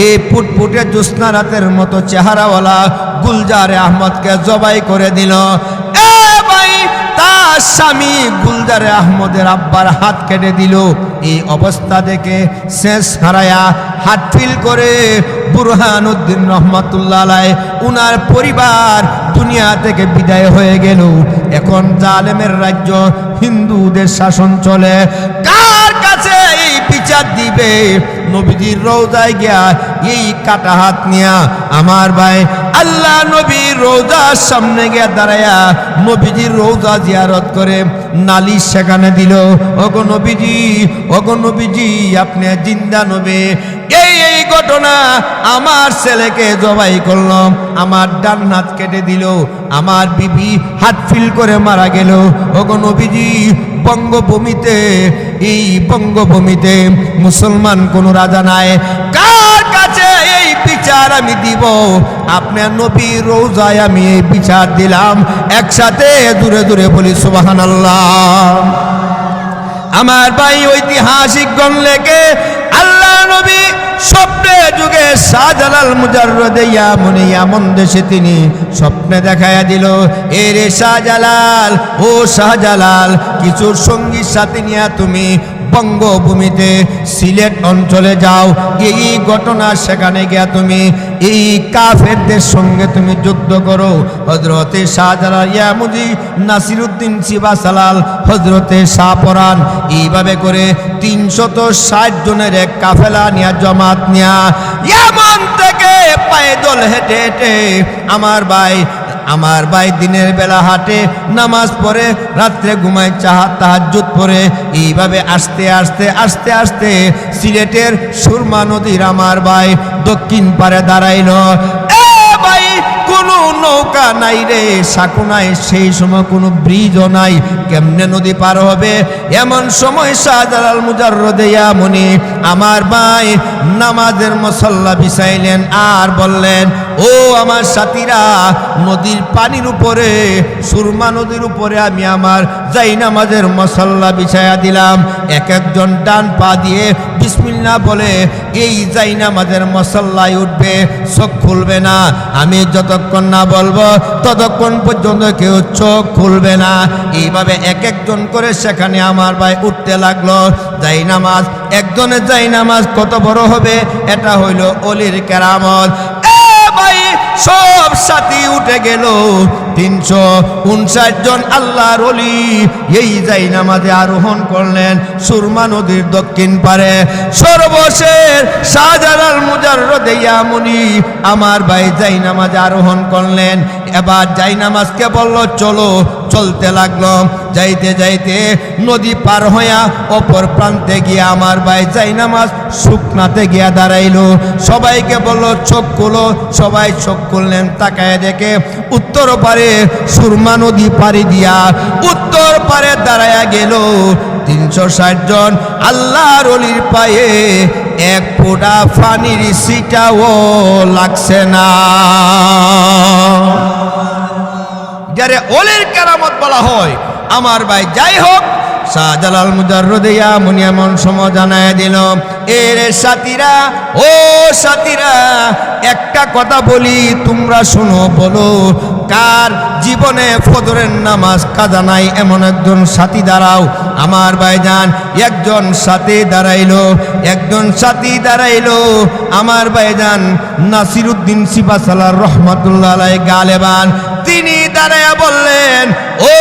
এই ফুটফুটে জ্যোৎস্না রাতের মতো চেহারাওয়ালা গুলজারে আহমদকে জবাই করে দিল। তার স্বামী গুলজারে আহমদের আব্বার হাত কেটে দিল। এই অবস্থা দেখে শেষ হারায়া হাত ফিল করে বুরহানুদ্দিন রহমাতুল্লাহ আলাইহি উনার পরিবার দুনিয়া থেকে বিদায় হয়ে গেল। এখন জালেমের রাজ্য, হিন্দুদের শাসন চলে। কার কাছে এই বিচার দিবে? নবীজির রওজায় গিয়া এই কাটা হাত নিয়া আমার ভাই আল্লাহ নবীর রওজার সামনে গিয়া দাঁড়ায়া নবীজির রওজা জিয়ারত করে নালিশ সেখানে দিল। ওগো নবীজি আপনি জিন্দা নবী, এই ঘটনা আমার ছেলেকে জবাই করলাম, আমার ডান হাত কেটে দিল, আমার বিবি হাত ফিল করে মারা গেল। ওগো নবীজি বঙ্গভূমিতে মুসলমান কোন রাজা নাই, কার কাছে এই বিচার আমি দিব? আপনার নবীর রওজায় আমি এই বিচার দিলাম। একসাথে দূরে বলি সুবহানাল্লাহ। আমার ভাই ঐতিহাসিক গণ লেগে আল্লাহ নবী স্বপ্নে যুগে শাহজালাল মুজাররদে ইয়ামন দেশে তিনি স্বপ্নে দেখাইয়া দিল, এ রে শাহজালাল, ও শাহজালাল, কিছু সঙ্গীর সাথে নিয়ে তুমি বঙ্গভূমিতে সিলেট অঞ্চলে যাও। এই ঘটনা সেখানে গিয়া তুমি এই কাফেরদের সঙ্গে তুমি যুদ্ধ করো। হযরতে শাহজালাল ইয়ামুজি নাসিরউদ্দিন সিবাসালাল, হযরতে শাহপরান, এইভাবে করে 360 জনের এক কাফেলা নিয়া জমাত নিয়া ইয়ামন থেকে পায়দল হেঁটে হেঁটে আমার ভাই দিনের বেলা হাঁটে, নামাজ পড়ে, রাত্রে ঘুমায়, তাহাজ্জুদ পড়ে। এইভাবে আস্তে আস্তে সিলেটের সুরমা নদীর আমার ভাই দক্ষিণ পারে দাঁড়াইল। ভাই কোনো নৌকা নাই রে, সাঁকো নাই, সেই সময় কোনো ব্রিজও নাই, কেমনে নদী পার হবে? এমন সময় শাহজালাল মুজাররদে ইয়ামনি আমার ভাই নামাজের মুসল্লা বিছাইলেন আর বললেন, ও আমার সাথীরা, নদীর পানির উপরে, সুরমা নদীর উপরে আমি আমার যাই নামাজের মুসল্লা বিছায়া দিলাম। এক একজন ডান পা দিয়ে বিসমিল্লাহ বলে এই যাই নামাজের মুসল্লায় উঠবে, চোখ খুলবে না। আমি যতক্ষণ না বলবো ততক্ষণ পর্যন্ত কেউ চোখ খুলবে না। এইভাবে এক একজন করে সেখানে আমার ভাই উঠতে লাগলো। যাই নামাজ, একজনের যাই নামাজ কত বড় হবে, এটা হইল অলির কেরামত। ভাই সব সাথী উঠে গেল। 359 জন আল্লাহর ওলি এই যাই নামাজে আরোহণ করলেন সুরমা নদীর দক্ষিণ পারে। সর্বশেষ শাহজালাল মুজাররদে ইয়ামনি আমার ভাই যাই নামাজে আরোহণ করলেন। এবার যাই নামাজকে বলল চলো, চলতে লাগলো। যাইতে যাইতে নদী পার হইয়া অপর প্রান্তে গিয়ে আমার ভাই যাই নামাজ শুকনাতে গিয়া দাঁড়াইলো। সবাইকে বলল চোখ খুলো, সবাই চোখ খুললেন। তাকায় দেখে উত্তর পারে সুরমা নদী পাড়ি দিয়া উত্তর পারে দাঁড়ায়া গেল 360 জন আল্লাহর ওলির পায়ে এক ফোঁটা পানির ছিটাও লাগছে না। যারে ওলির কেরামত বলা হয়। আমার ভাই যাই হোক, শাহজালাল মুজাররদে ইয়ামনি এমন সময় জানায় দিল, এর সাথীরা, ও সাথীরা, একটা কথা বলি, তোমরা শোনো। বলো, কার জীবনে ফজরের নামাজ কাজা নাই এমন একজন সাথী দাঁড়াও। আমার ভাইজান একজন সাথী দাঁড়াইলো, একজন সাথী দাঁড়াইলো। আমার ভাইজান নাসিরউদ্দিন সিপাহসালার রহমাতুল্লাহ আলাইহি গালেবান তিনি দাঁড়ায়া বললেন, ও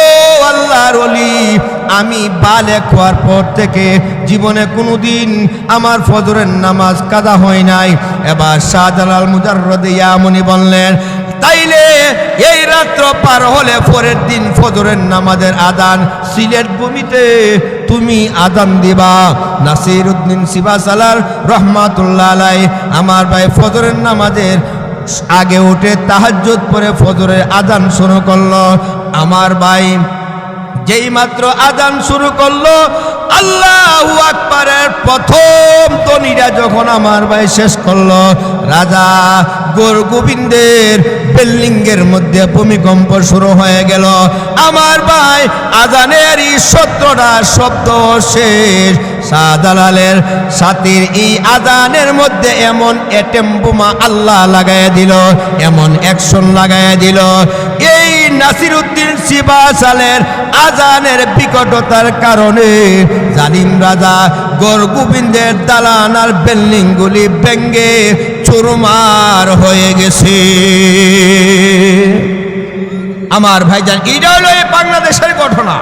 আল্লাহর ওলি, আমি বালেগ হওয়ার পর থেকে জীবনে কোনোদিন আমার ফজরের নামাজ কাজা হয় নাই। এবার শাহজালাল মুজাররদে ইয়ামনি বললেন, তাইলে এই রাত্র পার হলে পরের দিন ফজরের নামাজের আযান সিলেট ভূমিতে তুমি আযান দিবা। নাসিরউদ্দিন সিপাহসালার রহমাতুল্লাহ আলাইহি আমার ভাই ফজরের নামাজের আগে উঠে তাহাজ্জুদ পড়ে ফজরের আযান শুরু করলো। আমার ভাই যেই মাত্র আযান শুরু করলো, আল্লাহু আকবারের প্রথম ধ্বনিটা যখন আমার ভাই শেষ করলো, রাজা গোবিন্দের বিল্ডিংয়ের মধ্যে ভূমিকম্প শুরু হয়ে গেল। আমার ভাই আযানেরই 17টা শব্দ শেষ। শাহজালালের সাথীর এই আযানের মধ্যে এমন এটেম বোমা আল্লাহ লাগাইয়া দিল, এমন অ্যাকশন লাগাইয়া দিল। এই নাসিরউদ্দিন সিপাহসালার আযানের বিকটতার কারণে জালিম রাজা গোবিন্দের দালান আর বিল্ডিংগুলি ভেঙে চুরমার হয়ে গেছে। আমার ভাইজান, এটা হলো এই বাংলাদেশের ঘটনা।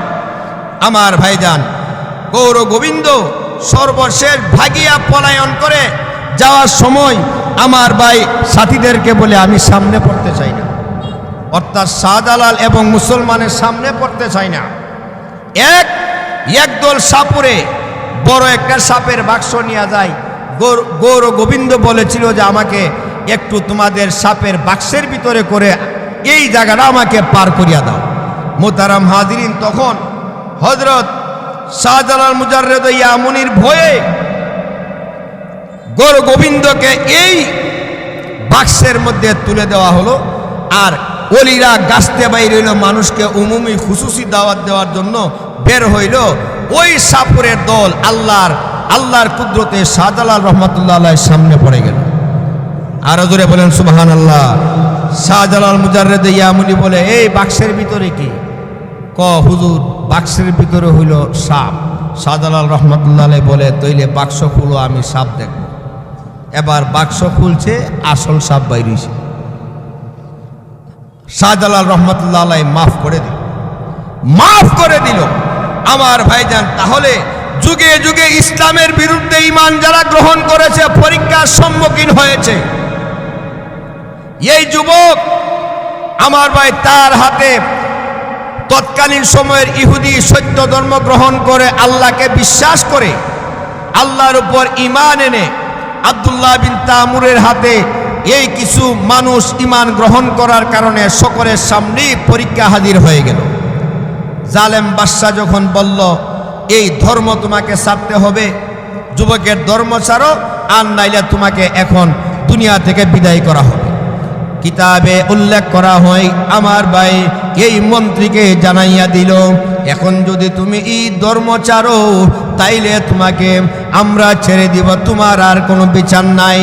আমার ভাইজান গোবিন্দ সর্বশেষ ভাগিয়া পলায়ন করে যাওয়ার সময় আমার ভাই সাথীদেরকে বলে, আমি সামনে পড়তে চাই না, অর্থাৎ শাহজালাল এবং মুসলমানের সামনে পড়তে চাই না। একদল সাপুরে বড় একটা সাপের বাক্স নিয়ে যায়। গোবিন্দ বলেছিল যে আমাকে একটু তোমাদের সাপের বাক্সের ভিতরে করে এই জায়গাটা আমাকে পার করিয়া দাও। মোহতারাম হাজিরিন, তখন হযরত শাহজালাল মুজাররদে ইয়ামনির ভয়ে গোবিন্দকে এই বাক্সের মধ্যে তুলে দেওয়া হলো। আর ওলিরা গাছতে বাইর হইল, মানুষকে উমুমি খুশুসি দাওয়াত দেওয়ার জন্য বের হইল। ওই সাপুরের দল আল্লাহর কুদরতে শাহজালাল রহমাতুল্লাহ আলাইহির সামনে পড়ে গেল। আরো জোরে বলেন সুবহানাল্লাহ। শাহজালাল মুজাররদে ইয়ামনি বলে, এই বাক্সের ভিতরে কি? হুজুর, বাক্সের ভিতরে হইল সাপ। শাহজালাল রহমাতুল্লাহ আলাইহি বলে, তইলে বাক্স খুলো, আমি সাপ দেখব। এবার বাক্স খুলছে, আসল সাপ বাইরেছে। শাহজালাল রহমাতুল্লাহ আলাইহি মাফ করে দিল। আমার ভাইজান, তাহলে যুগে যুগে ইসলামের বিরুদ্ধে ঈমান যারা গ্রহণ করেছে পরীক্ষার সম্মুখীন হয়েছে। এই যুবক আমার ভাই, তার হাতে তৎকালীন সময়ের ইহুদি সত্য ধর্ম গ্রহণ করে আল্লাহকে বিশ্বাস করে আল্লাহর উপর ঈমান এনে আব্দুল্লাহ বিন তামুরের হাতে এই কিছু মানুষ ঈমান গ্রহণ করার কারণে সকলের সামনেই পরীক্ষা হাজির হয়ে গেল। জালেম বাদশা যখন বলল এই ধর্ম তোমাকে ছাড়তে হবে, যুবকের ধর্ম ছাড়ো, আর নাইলে তোমাকে এখন দুনিয়া থেকে বিদায় করা হবে। কিতাবে উল্লেখ করা হয় আমার ভাই এই মন্ত্রীকে জানাইয়া দিল, এখন যদি তুমি এই ধর্ম ছাড়ো তাইলে তোমাকে আমরা ছেড়ে দিব, তোমার আর কোনো বিচার নাই।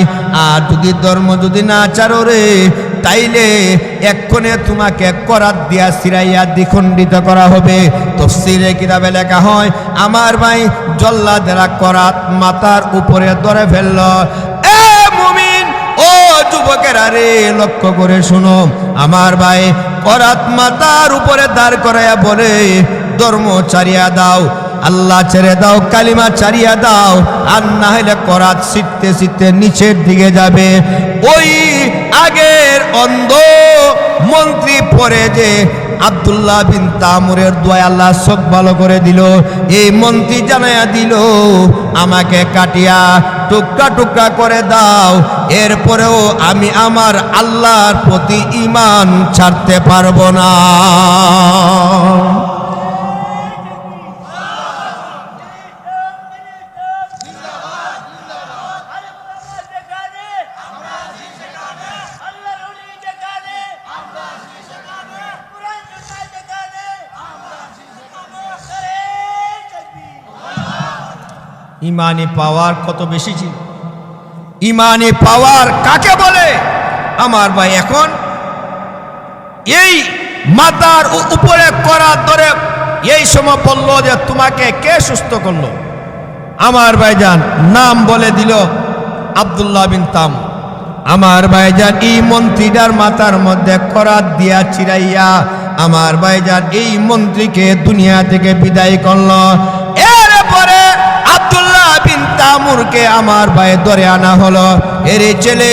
আর যদি ধর্ম যদি না ছাড়ো রে, তাইলে এক্ষণে তোমাকে করাত দিয়া ছিড়াইয়া দ্বিখণ্ডিত করা হবে। তাফসীরে কিতাবে লেখা হয় আমার ভাই জল্লাদেরা করাত মাথার উপরে ধরে ফেলল। এ মুমিন, ও যুবকেরা রে, লক্ষ্য করে শুনো, আমার ভাই করাত মাথার উপরে দাঁড় করাইয়া বলে ধর্ম ছাড়িয়া দাও, আল্লাহ ছেড়ে দাও, কালিমা ছাড়িয়া দাও, আর না হলে করাত ছিটতে ছিটতে নিচের দিকে যাবে। ওই আগের অন্ধ মন্ত্রী পরে যে আব্দুল্লাহ বিন তামুরের দোয়া আল্লাহ চোখ ভালো করে দিল। এই মন্ত্রী জানাইয়া দিল আমাকে কাটিয়া টুকরা টুকরা করে দাও, এরপরেও আমি আমার আল্লাহর প্রতি ঈমান ছাড়তে পারবো না। ইমানি পাওয়ার কত বেশি ছিল, ইমানি পাওয়ার কাকে বলে আমার ভাই? এখন এই মাথার উপরে করার ধরে এই সময় বলল যে তোমাকে কে সুস্থ করলো? আমার ভাইজান নাম বলে দিল আব্দুল্লাহ বিন তামুর। আমার ভাইজান এই মন্ত্রীটার মাথার মধ্যে করাত দিয়া চিরাইয়া আমার ভাইজান এই মন্ত্রীকে দুনিয়া থেকে বিদায় করলো। এরপরে আব্দুল্লাহ বিন তামুরকে আমার ভাই ধরে আনা হলো। এরে ছেলে,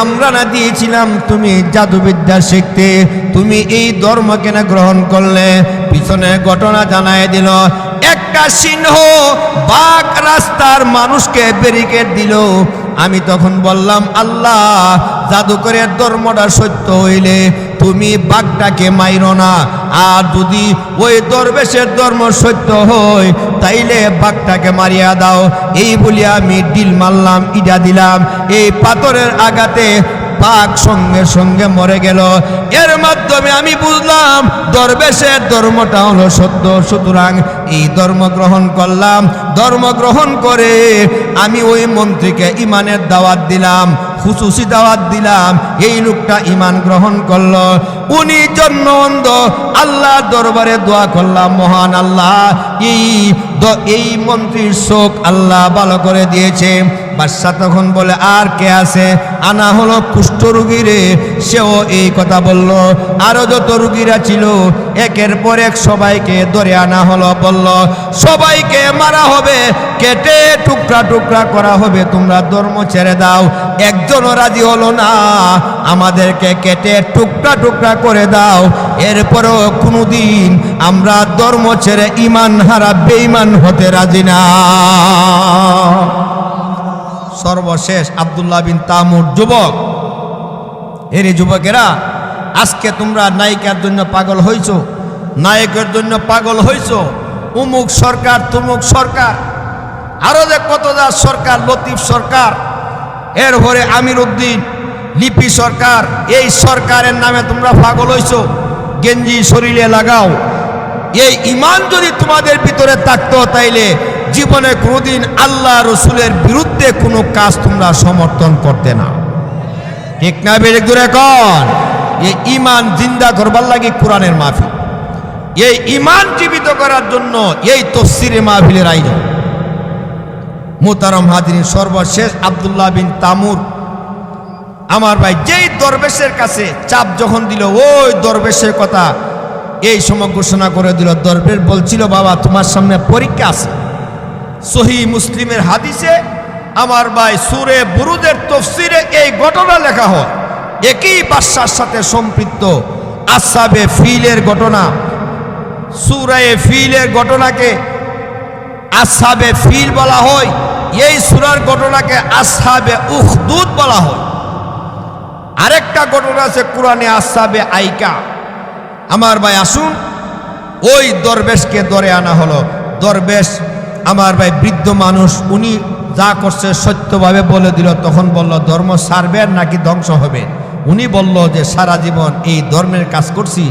আমরা না দিয়েছিলাম তুমি জাদুবিদ্যা শিখতে, তুমি এই ধর্ম কেন গ্রহণ করলে? পিছনে ঘটনা জানায় দিল। একটা সিংহ বাঘ রাস্তার মানুষকে ব্যারিকেড দিল। আমি তখন বললাম আল্লাহ, জাদুকরের ধর্মটা সত্য হইলে তুমি বাঘটাকে মাইরো না, আর যদি ওই দরবেশের ধর্ম সত্য হয় তাইলে বাঘটাকে মারিয়া দাও। এই বলি আমি ডিল মারলাম, ইটা দিলাম, এই পাথরের আঘাতে বাঘ সঙ্গে সঙ্গে মরে গেল। এর মাধ্যমে আমি বুঝলাম দরবেশের ধর্মটা হলো সত্য। সুতরাং এই ধর্ম গ্রহণ করলাম। ধর্ম গ্রহণ করে আমি ওই মন্ত্রীকে ইমানের দাওয়াত দিলাম, খুশুসি দাওয়াত দিলাম। এই লোকটা ইমান গ্রহণ করলো। উনি জন্য অন্ধ, আল্লাহর দরবারে দোয়া করলাম, মহান আল্লাহ এই মন্ত্রীর চোখ আল্লাহ ভালো করে দিয়েছে। বাদশা তখন বলে আর কে আছে? আনা হলো কুষ্ঠ রোগী রে। সেও এই কথা বলল। আরো যত রোগীরা ছিল একের পর এক সবাইকে ধরে আনা হলো। বলল সবাইকে মারা হবে, কেটে টুকরা টুকরা করা হবে, তোমরা ধর্ম ছেড়ে দাও। একজনও রাজি হলো না, আমাদেরকে কেটে টুকরা টুকরা করে দাও, এরপরেও কোনোদিন আমরা ধর্ম ছেড়ে ঈমান হারা বেঈমান হতে রাজি না। সর্বশেষ আব্দুল্লাহ বিন তামুর যুবক, এরে যুবকেরা, আজকে তোমরা নায়িকার জন্য পাগল হইছো, নায়কের জন্য পাগল হইছো। উমুক সরকার, তুমুক সরকার, আরো যে কত যা সরকার, লতিফ সরকার, এরপরে আমির উদ্দিন, লিপি সরকার, এই সরকারের নামে তোমরা পাগল হইছো। গেঞ্জি শরীরে লাগাও। এই ঈমান যদি তোমাদের ভিতরে থাকতো তাইলে জীবনে কোনোদিন আল্লাহ রসুলের বিরুদ্ধে কোনো কাজ তোমরা সমর্থন করতে না। ঠিক না? বেড়ে দূরে কন। এই ঈমান জিন্দা করবার লাগে কোরআনের মাহফিল, এই ঈমান জীবিত করার জন্য এই তাফসীরের মাহফিলের আয়োজন। মুহতারাম হাজিরিন, সর্বশেষ আব্দুল্লাহ বিন তামুর আমার ভাই যেই দরবেশের কাছে চাপ যখন দিল, ওই দরবেশের কথা এই সময় ঘোষণা করে দিল। দরবেশ বলছিল বাবা তোমার সামনে পরীক্ষা আছে। সহিহ মুসলিমের হাদিসে আমার ভাই সূরা বুরুদের তাফসীরে এই ঘটনা লেখা হয়। একই বাদশার সাথে সম্পৃক্ত আসহাবে ফিলের ঘটনা। সূরা ফিলের ঘটনাকে আসহাবে ফিল বলা হয়, এই সূরার ঘটনাকে আসহাবে উখদুদ বলা হয়। আরেকটা ঘটনা আছে কোরআনে, আসহাবে আইকা। আমার ভাই আসুন, ওই দরবেশকে ধরে আনা হলো। দরবেশ আমার ভাই বৃদ্ধ মানুষ, উনি যা করছে সত্যভাবে বলে দিল। তখন বলল, ধর্ম ছাড়বেন নাকি ধ্বংস হবে? উনি বলল যে সারা জীবন এই ধর্মের কাজ করছি,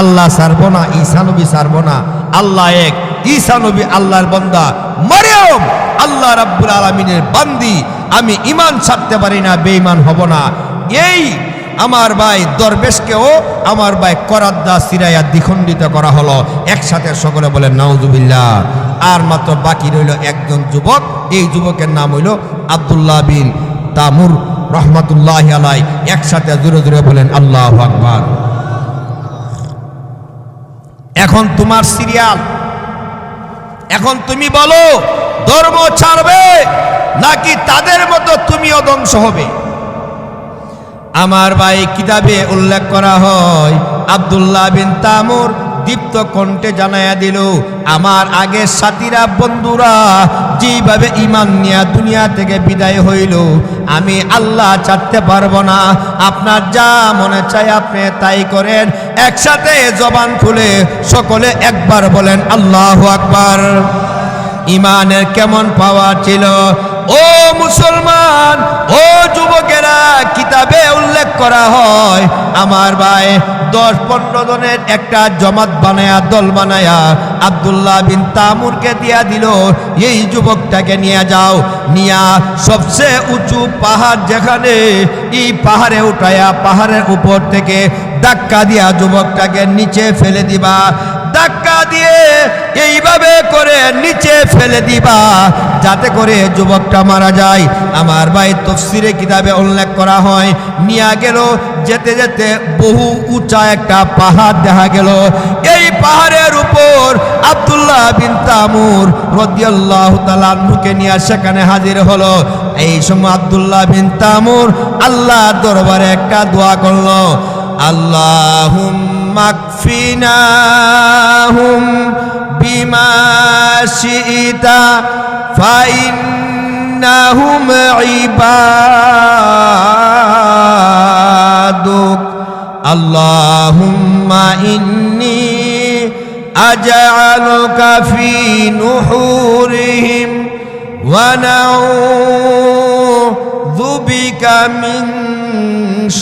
আল্লাহ ছাড়বো না, ঈসা নবী ছাড়বো না। আল্লাহ এক, ঈসা নবী আল্লাহর বান্দা, মারিয়ম আল্লাহ রাব্বুল আলামিনের বান্দি। আমি ঈমান ছাড়তে পারি না, বেঈমান হব না। এই আমার ভাই দরবেশকেও আমার ভাই করাদ্দা সিরাইয়া দ্বিখণ্ডিত করা হলো। একসাথে সকলে বলেন নাউজুবিল্লাহ। আর মাত্র বাকি রইল একজন যুবক। এই যুবকের নাম হইল আব্দুল্লাহ বিন তামুর রহমাতুল্লাহি আলাইহি। একসাথে জোরে জোরে বলেন আল্লাহু আকবার। এখন তোমার সিরিয়াল। এখন তুমি বলো, ধর্ম ছাড়বে নাকি তাদের মতো তুমিও ধ্বংস হবে? আমার ভাই কিতাবে উল্লেখ করা হয়, আব্দুল্লাহ বিন তামুর দীপ্ত কণ্ঠে জানায়া দিল, আমার আগের সাথীরা বন্ধুরা যেভাবে ঈমান নিয়ে দুনিয়া থেকে বিদায় হইল, আমি আল্লাহ ছাড়তে পারবো না। আপনার যা মনে চায় আপনি তাই করেন। একসাথে জবান খুলে সকলে একবার বলেন আল্লাহু আকবার। ঈমানের কেমন পাওয়ার ছিল ও মুসলমান, ও যুবকেরা! কিতাবে উল্লেখ করা হয়, আমার ভাই 10-15 জনের একটা জমাত বানায়া, দল বানায়া আব্দুল্লাহ বিন তামুরকে দিয়া দিল, এই যুবকটাকে নিয়ে যাও, নিয়া সবচেয়ে উঁচু পাহাড় যেখানে, এই পাহাড়ে উঠায়া পাহাড়ের উপর থেকে ধাক্কা দিয়া যুবকটাকে নিচে ফেলে দিবা। ধাক্কা দিয়ে এইভাবে করে নিচে ফেলে দিবা যাতে করে যুবকটা মারা যায়। আমার ভাই তাফসীরে কিতাবে উল্লেখ করা হয়, নিয়া গেল, যেতে যেতে বহু উঁচা একটা পাহাড় দেখা গেল। এই পাহাড়ের উপর আব্দুল্লাহ বিন তামুর রাদিয়াল্লাহু তাআলা আনহুকে নিয়ে সেখানে হাজির হলো। এই সময় আব্দুল্লাহ বিন তামুর আল্লাহর দরবারে একটা দোয়া করলো, আল্লাহুম্মা কফিনাহুম বিমা শিইতা ফাইন্নাহুম ইবাদুক আল্লাহুম্মা ইন্নী আজআলুকা ফি নুহুরিহিম ওয়া নাউযু বিকা মিন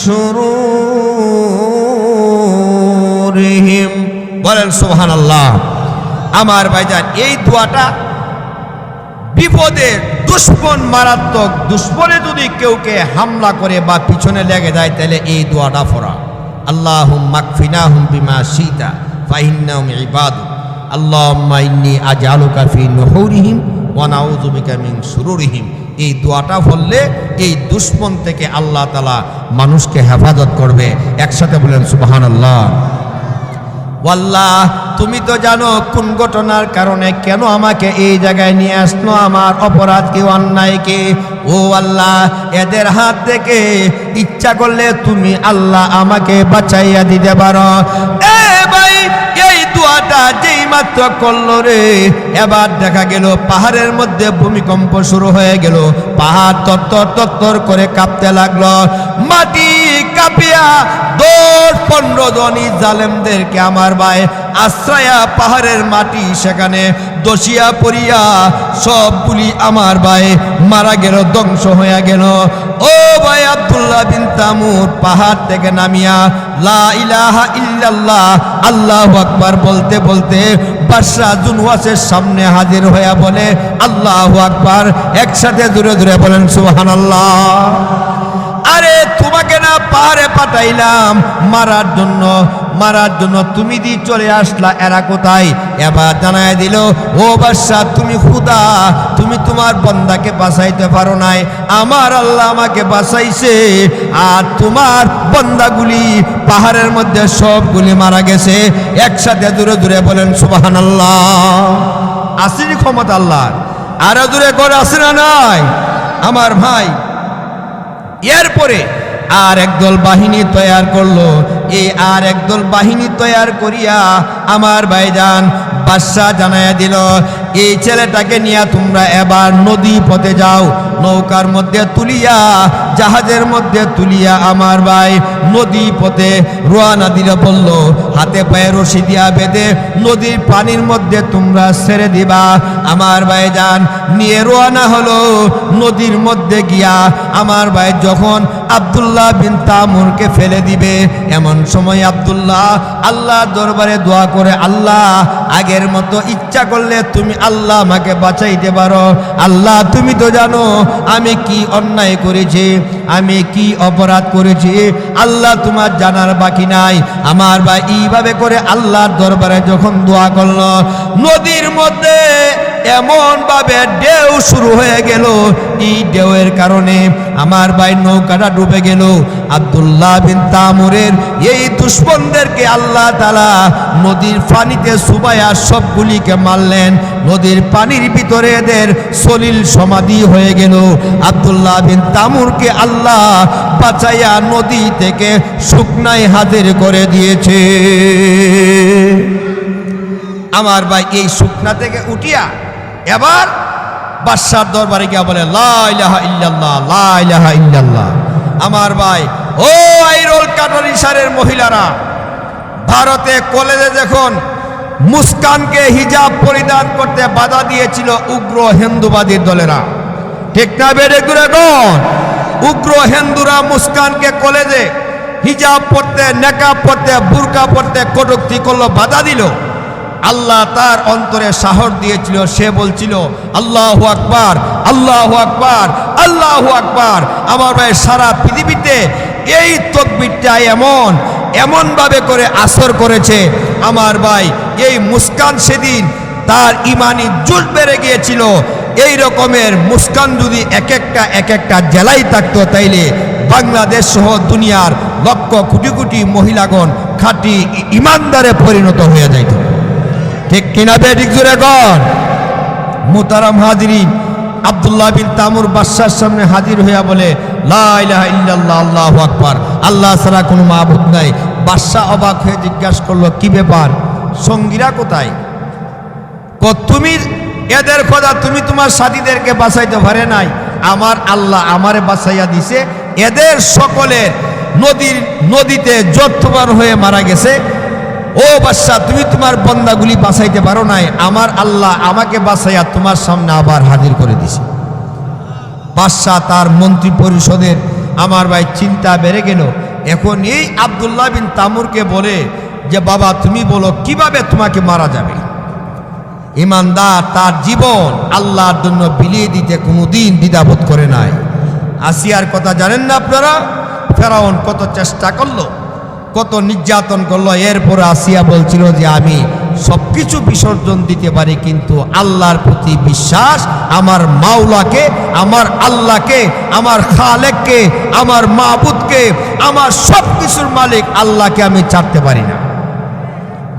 শুরুরিহিম। বলেন সুবহানাল্লাহ। আমার ভাইজান, এই দোয়াটা বিপদের দুশ্মন, মারাত্মক দুশ্মনে যদি কেউকে হামলা করে বা পিছনে লেগে যায়, তাহলে এই দোয়াটা পড়া, আল্লাহুম্মা কফিনাহুম বিমা শিতা ফাইন্নাহুম ইবাদুক আল্লাহুম্মা ইন্নী আজআলুকা ফি নুহুরিহিম ওয়া নাউযু বিকা মিন শুরুরিহিম। এই দোয়াটা বললে এই দুশ্মন থেকে আল্লাহ তাআলা মানুষকে হেফাজত করবে। একসাথে বলেন সুবহানাল্লাহ। ওয়াল্লাহ, তুমি তো জানো কোন ঘটনার কারণে কেন আমাকে এই জায়গায় নিয়ে আসলো, আমার অপরাধ কি, অন্যায় কি? ও আল্লাহ, এদের হাত থেকে ইচ্ছা করলে তুমি আল্লাহ আমাকে বাঁচাইয়া দিতে পারো। এ ভাই, এই দোয়াটা যেই মাত্র করলো রে, এবার দেখা গেল পাহাড়ের মধ্যে ভূমিকম্প শুরু হয়ে গেল। পাহাড় তত্তর তত্তর করে কাঁপতে লাগলো। মাটি কাঁপিয়া 10-15 জনই জালেমদেরকে আমার ভাই আশ্রয়া পাহাড়ের মাটি সেখানে দশিয়া পড়িয়া সবগুলি আমার ভাই মারা গেল, ধ্বংস হয়ে গেল। ও ভাই আব্দুল্লাহ বিন তামুর পাহাড় থেকে নামিয়া লা ইলাহা ইল্লাল্লাহ আল্লাহু আকবার বলতে বলতে বাদশাহ জুনওয়াসের সামনে হাজির হয়ে বলে আল্লাহু আকবার। একসাথে জোরে জোরে বলেন সুবহানাল্লাহ। আরে তোমাকে না পাহাড়ে পাঠাইলাম মারার জন্য, তুমি দি চলে আসলা, এরা কোথায়? এবার জানায় দিল, ও বাদশাহ, তুমি খুদা, তুমি তোমার বান্দাকে বাঁচাইতে পারো নাই, আমার আল্লাহ আমাকে বাঁচাইছে, আর তোমার বান্দাগুলি পাহাড়ের মধ্যে সবগুলি মারা গেছে। একসাথে দূরে দূরে বলেন সুবহানাল্লাহ। আসেনি ক্ষমতা আল্লাহর? আরো দূরে করে আসে না নাই? আমার ভাই, এরপরে আর একদল বাহিনী তৈয়ার করলো। এই আর একদল বাহিনী তৈয়ার করিয়া আমার ভাইজান বাদশাহ জানাইয়া দিল, এই ছেলেটাকে নিয়ে তোমরা এবার নদী পথে যাও, নৌকার মধ্যে তুলিয়া, জাহাজের মধ্যে তুলিয়া আমার ভাই নদী পথে রওনা দিলে। বলল হাতে পায়ে রশি দিয়া বেঁধে নদীর পানির মধ্যে তোমরা ছেড়ে দিবা। আমার ভাই যান নিয়ে রওনা হলো নদীর মধ্যে গিয়া। আমার ভাই যখন আব্দুল্লাহ বিন তামুরকে ফেলে দিবে, এমন সময় আব্দুল্লাহ আল্লাহ দরবারে দোয়া করে, আল্লাহ আগের মতো ইচ্ছা করলে তুমি আল্লাহ আমাকে বাঁচাইতে পারো। আল্লাহ তুমি তো জানো আমি কি অন্যায় করেছি, আমি কি অপরাধ করেছি, আল্লাহ তোমার জানার বাকি নাই। আমার ভাই এইভাবে করে আল্লাহর দরবারে যখন দোয়া করলো, নদীর মধ্যে এমন ভাবে ঢেউ শুরু হয়ে গেল, এই ঢেউয়ের কারণে আমার ভাই নৌকাটা ডুবে গেল। আব্দুল্লাহ বিন তামুরের এই দুশমনদেরকে আল্লাহ তাআলা নদীর পানিতে চুবাইয়া সবগুলিকে মারলেন। নদীর পানির ভিতরে এদের সলিল সমাধি হয়ে গেল। আব্দুল্লাহ বিন তামুরকে আল্লাহ বাঁচাইয়া নদী থেকে শুকনায় হাজির করে দিয়েছে। আমার ভাই এই শুকনা থেকে উঠিয়া এবার বাদশার দরবারে গিয়া বলে, লা ইলাহা ইল্লাল্লাহ, লা ইলাহা ইল্লাল্লাহ। আমার ভাই ও আইরোল কাটারিসারের মহিলারা, ভারতে কলেজে যখন মুস্কানকে হিজাব পরিধান করতে বাধা দিয়েছিল উগ্র হিন্দুবাদী দলেরা, ঠিক না বেড়ে ঘুরে গন, উগ্র হিন্দুরা মুস্কানকে কলেজে হিজাব পড়তে, নেকাব পড়তে, বুরকা পড়তে কটূক্তি করলো, বাধা দিল। আল্লাহ তার অন্তরে সাহস দিয়েছিল, সে বলছিল আল্লাহু আকবার, আল্লাহু আকবার, আল্লাহু আকবার। আমার ভাই সারা পৃথিবীতে এই তাকবীরটা এমনভাবে করে আসর করেছে। আমার ভাই এই মুস্কান সেদিন তার ইমানি জোশ বেড়ে গিয়েছিল। এই রকমের মুস্কান যদি এক একটা জেলায় থাকতো, তাইলে বাংলাদেশ সহ দুনিয়ার লক্ষ কোটি কোটি মহিলাগণ খাঁটি ইমানদারে পরিণত হয়ে যাইত, ঠিক কিনা বেঠিক জোরে গণ। মুহতারাম হাজিরিন, আব্দুল্লাহ বিন তামুর বাদশার সামনে হাজির হইয়া বলে, লা ইলাহা ইল্লাল্লাহ, আল্লাহু আকবার, আল্লাহ ছাড়া কোনো মাবুদ নাই। বাদশা অবাক হয়ে জিজ্ঞাসা করলো, কি ব্যাপার, সঙ্গীরা কোথায়? তুমি এদের খোদা তুমি তোমার সাথীদেরকে বাঁচাইতে পারে নাই, আমার আল্লাহ আমারে বাঁচাইয়া দিছে। এদের সকলের নদীতে জোরথবান হয়ে মারা গেছে। ও বাদশা, তুমি তোমার বন্দাগুলি বাঁচাইতে পারো নাই, আমার আল্লাহ আমাকে বাঁচাইয়া তোমার সামনে আবার হাজির করে দিছে। বাদশা তার মন্ত্রী পরিষদের আমার ভাই চিন্তা বেড়ে গেল। এখন এই আব্দুল্লাহ বিন তামুরকে বলে যে, বাবা তুমি বলো কিভাবে তোমাকে মারা যাবে। ইমানদার তার জীবন আল্লাহর জন্য বিলিয়ে দিতে কোনোদিন দ্বিধাবোধ করে নাই। আসিয়ার কথা জানেন না আপনারা? ফেরাউন কত চেষ্টা করলো, কত নির্যাতন করলো, এরপরে আসিয়া বলছিল যে আমি সবকিছু বিসর্জন দিতে পারি, কিন্তু আল্লাহর প্রতি বিশ্বাস, আমার মাওলাকে, আমার আল্লাহকে, আমার খালেককে, আমার মাবুদকে, আমার সব কিছুর মালিক আল্লাহকে আমি ছাড়তে পারি না।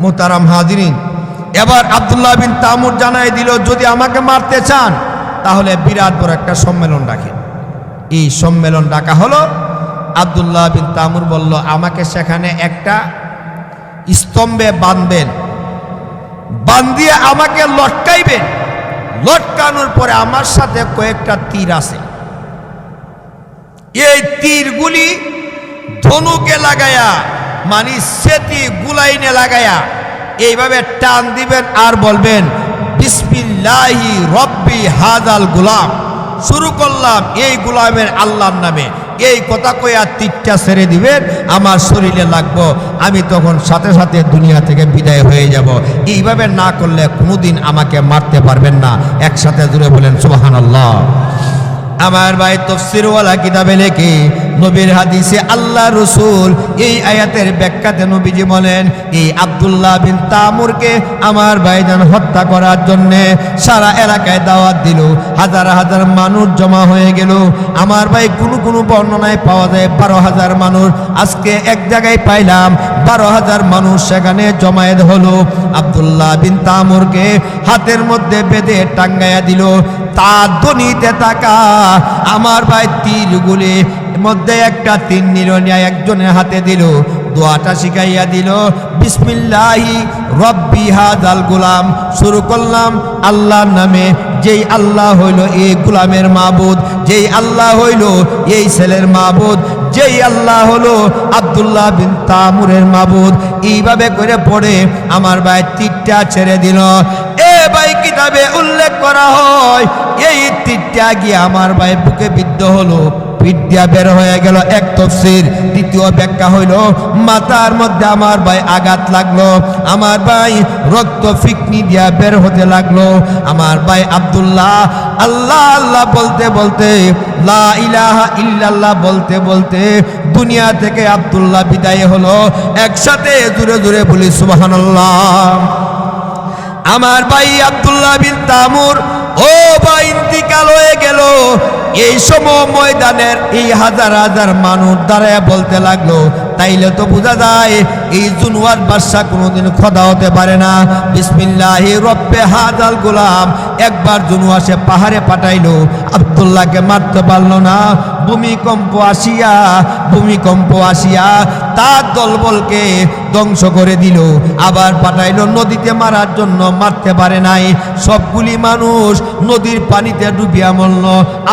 মুহতারাম হাজিরিন, এবার আব্দুল্লাহ বিন তামুর জানাই দিল, যদি আমাকে মারতে চান তাহলে বিরাট বড় একটা সম্মেলন রাখেন। এই সম্মেলন ডাকা হলো। আব্দুল্লাহ বিন তামুর বলল, আমাকে সেখানে একটা স্তম্ভে বাঁধবেন, বাঁধিয়ে আমাকে লটকাইবেন, লটকানোর পরে আমার সাথে কয়েকটা তীর আছে, এই তীরগুলি ধনুকে লাগায়া, মানে সেটি গুলাইনে লাগায়া এইভাবে টান দিবেন আর বলবেন, বিসমিল্লাহি রব্বি হাদাল গুলাম। শুরু করলাম এই গুলামের আল্লাহর নামে। এই কথা কইয়া তীরটা ছেড়ে দিবেন, আমার শরীরে লাগবো, আমি তখন সাথে সাথে দুনিয়া থেকে বিদায় হয়ে যাব। এইভাবে না করলে কোনোদিন আমাকে মারতে পারবেন না। একসাথে জুড়ে বলেন সুবহানাল্লাহ। আমার ভাই তাফসীরওয়ালা কিতাবে লেখে, নবীর হাদিসে আল্লাহ রসুল এই আয়াতের ব্যাখ্যাতে নবীজি বলেন, এই আব্দুল্লাহ বিন তামুরকে আমার ভাইজান হত্যা করার জন্যে সারা এলাকায় দাওয়াত দিল। হাজার হাজার মানুষ জমা হয়ে গেল। আমার ভাই কোনো বর্ণনায় পাওয়া যায় 12,000 মানুষ। আজকে এক জায়গায় পাইলাম 12,000 মানুষ সেখানে জমায়েত হলো। আব্দুল্লাহ বিন তামুরকে হাতের মধ্যে বেঁধে টাঙ্গাইয়া দিল। তার দনিতে তাকা আমার ভাই তীরগুলি মধ্যে একটা তীর নিরনিয়া একজনের হাতে দিল, দোয়াটা শিখাইয়া দিল, বিসমিল্লাহি রব্বি হাযাল গুলাম, শুরু করলাম আল্লাহর নামে, যেই আল্লাহ হইল এই গোলামের মাবুদ, যেই আল্লাহ হইল এই ছেলের মাবুদ, যেই আল্লাহ হলো আব্দুল্লাহ বিন তামুরের মাবুদ। এইভাবে করে পড়ে আমার ভাই তীরটা ছেড়ে দিল। এ ভাই কিতাবে উল্লেখ করা হয় এই তীরটা গিয়ে আমার ভাই বুকে বিদ্ধ হলো, পিঠ দিয়া বের হয়ে গেল এক তফসির। দ্বিতীয় ব্যাখ্যা হইল মাথার মধ্যে আমার ভাই আঘাত লাগলো, আমার ভাই রক্ত ফিকনি দিয়া বের হতে লাগলো। আমার ভাই আব্দুল্লাহ আল্লাহ আল্লাহ বলতে বলতে, লা ইলাহা ইল্লাল্লাহ বলতে বলতে দুনিয়া থেকে আব্দুল্লাহ বিদায় হলো। একসাথে জোরে জোরে বলি সুবহানাল্লাহ। আমার ভাই আব্দুল্লাহ বিন তামুর ও ভাই ইন্তিকাল হয়ে গেল। এই সময় ময়দানের এই হাজার হাজার মানুষ দাঁড়ায় বলতে লাগলো, তাইলে তো বোঝা যায় এই জুনওয়ার বাদশা কোনোদিন খোদা হতে পারে না। বিসমিল্লাহি রব্বে হাযাল গোলাম, একবার জুনওয়াসে পাহাড়ে পাঠাইলো, আব্দুল্লাহকে মারতে পারলো না। ভূমিকম্প আসিয়া তার দলবলকে ধ্বংস করে দিল। আবার পাঠাইলো নদীতে মারার জন্য, মারতে পারে নাই। সবগুলি মানুষ নদীর পানিতে ডুবিয়া মরল।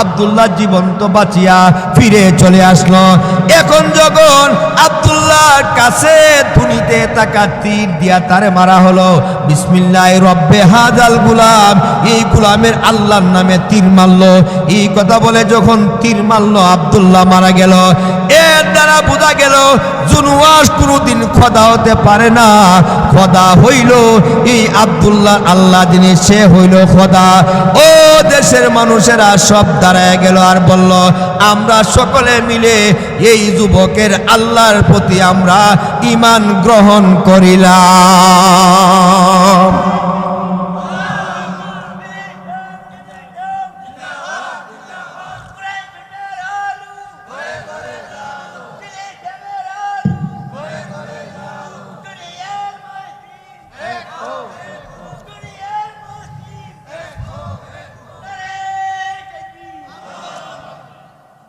আব্দুল্লাহ জীবন্ত বাঁচিয়া ফিরে চলে আসলো। এখন যখন আব্দুল্লাহর কাছে ধুনিতে তাকা তীর দিয়া তারে মারা হলো, বিসমিল্লাহি রব্বে হাযাল গুলাম, এই গুলামের আল্লাহর নামে তীর মারলো। এই কথা বলে যখন তীর মারলো আব্দুল্লাহ মারা গেল। এর দ্বারা বোঝা গেল জুনওয়াস কোনোদিন খোদা হতে পারে না। খোদা হইল এই আব্দুল্লাহ, আল্লাহ যিনি সে হইল খোদা। ও দেশের মানুষেরা সব দাঁড়ায় গেল আর বলল, আমরা সকলে মিলে এই যুবকের আল্লাহর প্রতি আমরা ঈমান গ্রহণ করিলাম।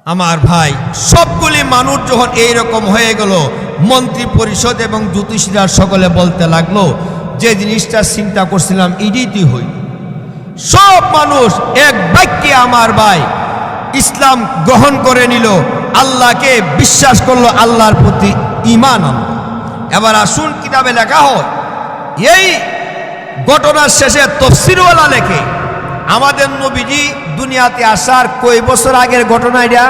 আমার ভাই সবগুলি মানুষ যখন এইরকম হয়ে গেল, মন্ত্রী পরিষদ এবং জ্যোতিষীরা সকলে বলতে লাগলো, যে জিনিসটা চিন্তা করছিলাম এটাই হই। সব মানুষ এক বাক্যে আমার ভাই ইসলাম গ্রহণ করে নিল, আল্লাহকে বিশ্বাস করলো, আল্লাহর প্রতি ঈমান আনলো। এবার আসুন কিতাবে লেখা হয়, এই ঘটনার শেষে তফসিরওয়ালা লেখে, আমাদের নবীজি দুনিয়াতে আসার কয় বছর আগের ঘটনা এটা?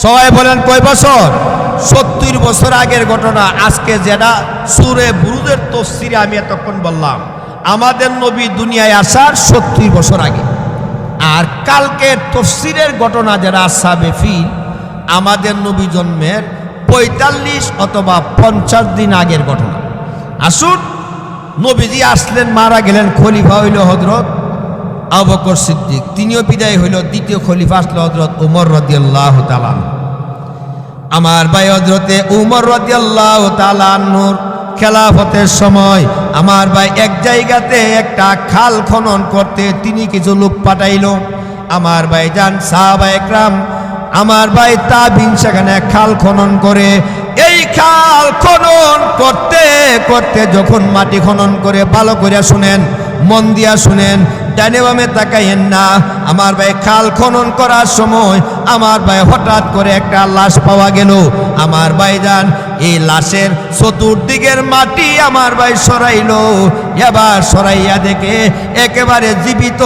সবাই বলেন কয় বছর? 70 বছর আগের ঘটনা। আজকে যেটা সূরা বুরুজের তফসিরে আমি এতক্ষণ বললাম, আমাদের নবী দুনিয়ায় আসার 70 বছর আগে। আর কালকের তফসিরের ঘটনা যেটা আসহাবে ফিল, আমাদের নবী জন্মের 45 অথবা 50 দিন আগের ঘটনা। আসুন, নবীজি আসলেন, মারা গেলেন, খলিফা হইল হযরত আবু বকর সিদ্দিক, তিনিও বিদায় হইল, দ্বিতীয় খলিফা আসলো হযরত ওমর রাদিয়াল্লাহু তাআলা। আমার ভাই হযরতে ওমর রাদিয়াল্লাহু তাআলা আনহুর খেলাফতের সময় আমার ভাই এক জায়গাতে একটা খাল খনন করতে তিনি কিছু লোক পাঠাইল। আমার ভাই যান সাহাবায়ে কেরাম, আমার ভাই তাবিন সেখানে খাল খনন করে। এই খাল খনন করতে করতে যখন মাটি খনন করে, ভালো করে শুনেন, মন দিয়া শুনেন, ডানে বামে তাকাইয়েন না। আমার ভাই খাল খনন করার সময় আমার ভাই হঠাৎ করে একটা লাশ পাওয়া গেল। আমার ভাই যান এই লাশের চতুর্দিকের মাটি আমার ভাই সরাইল। এবার সরাইয়া দেখে একেবারে জীবিত,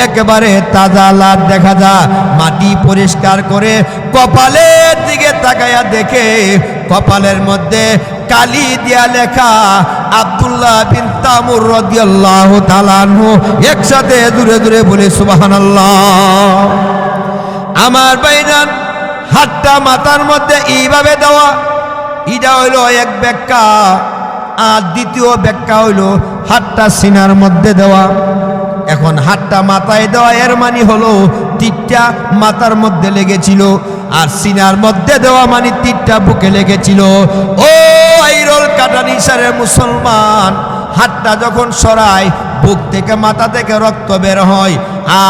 একেবারে তাজা লাশ দেখা যায়। মাটি পরিষ্কার করে কপালের দিকে তাকাইয়া দেখে কপালের মধ্যে কালি দিয়া লেখা আব্দুল্লাহ বিন তামুর রাদিয়াল্লাহু তাআলা আনহু। একসাথে দূরে দূরে বলে সুবহানাল্লাহ। আমার ভাইজান হাতটা মাথার মধ্যে এইভাবে দেওয়া, এটা হইল এক ব্যাখ্যা। আর দ্বিতীয় ব্যাখ্যা হইল হাতটা সিনার মধ্যে দেওয়া। এখন হাতটা মাথায় দেওয়া এর মানে হলো তীরটা মাথার মধ্যে লেগেছিল, আর সিনার মধ্যে দেওয়া মানে তীরটা বুকে লেগেছিল। ও আইরল কাটানিসারের মুসলমান, হাতটা যখন সরায় বুক থেকে মাথা থেকে রক্ত বের হয়,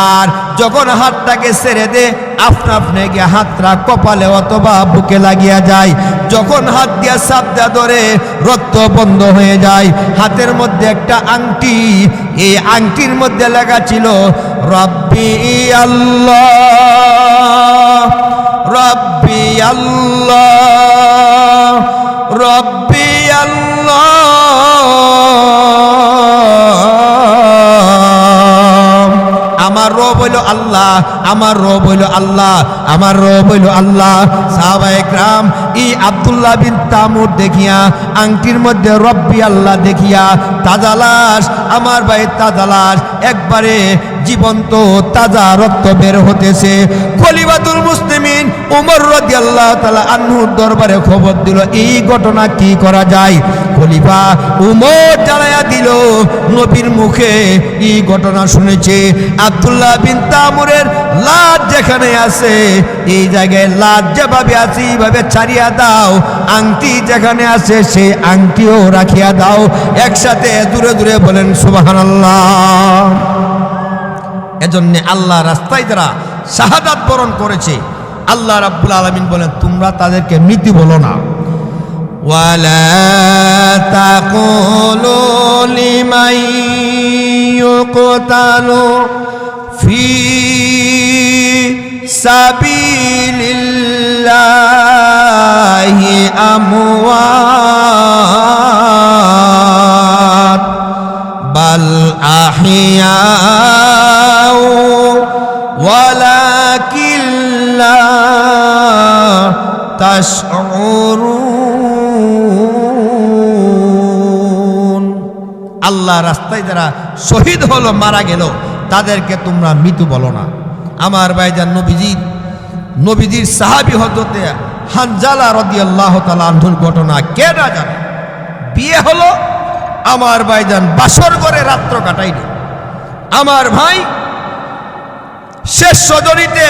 আর যখন হাতটাকে ছেড়ে দে আপনা আপনি গিয়ে হাতটা কপালে অথবা বুকে লাগিয়া যায়। যখন হাত দিয়া চাপ দেয়া ধরে রক্ত বন্ধ হয়ে যায়। হাতের মধ্যে একটা আংটি, এই আংটির মধ্যে লেখা ছিল রব্বি আল্লাহ, রব্বি আল্লাহ, রব্বি আল্লাহ। আমার রব হইল আল্লাহ, আমার রব হইল আল্লাহ, আমার রব হইল আল্লাহ। সাহাবায়ে কেরাম ই আব্দুল্লাহ বিন তামুর দেখিয়া আংটির মধ্যে রব্বি আল্লাহ দেখিয়া তাজা লাশ, আমার ভাই তাজা লাশ, একবারে জীবন্ত তাজা রক্ত বের হতেছে। খলিফাতুল মুসলিমিন ওমর রাদিয়াল্লাহু তাআলা আনহুর দরবারে খবর দিল এই ঘটনা কি করা যায়। খলিফা ওমর জানায়া দিল নবীর মুখে এই ঘটনা শুনেছে। আব্দুল্লাহ বিন তামুরের লাশ যেখানে আছে এই জায়গায় লাশ যেভাবে আছে এইভাবে ছাড়িয়া দাও, আংটি যেখানে আছে সেই আংটিও রাখিয়া দাও। একসাথে দূরে দূরে বলেন সুবহানাল্লাহ। এজন্য আল্লাহ রাস্তায় যারা শাহাদাত বরণ করেছে আল্লাহ রাব্বুল আলামিন বলেন তোমরা তাদেরকে মৃত্যু বলো না। ওয়ালা তাকুলু লিমান ইউকতালু ফি সাবিলিল্লাহি আমওয়াত বাল আহিয়াউ ওয়ালাকিন লা তাশউরুন। আল্লাহ রাস্তায় যারা শহীদ হলো, মারা গেল, তাদেরকে তোমরা মৃত্যু বলো না। আমার ভাইজান নবীজির সাহাবী হযরতে হানজালা রাদিয়াল্লাহু তাআলা আনহুর ঘটনা কে না জানে। বিয়ে হলো, আমার ভাইজান বাসর ঘরে রাত্র কাটাইল। আমার ভাই শেষ রজনীতে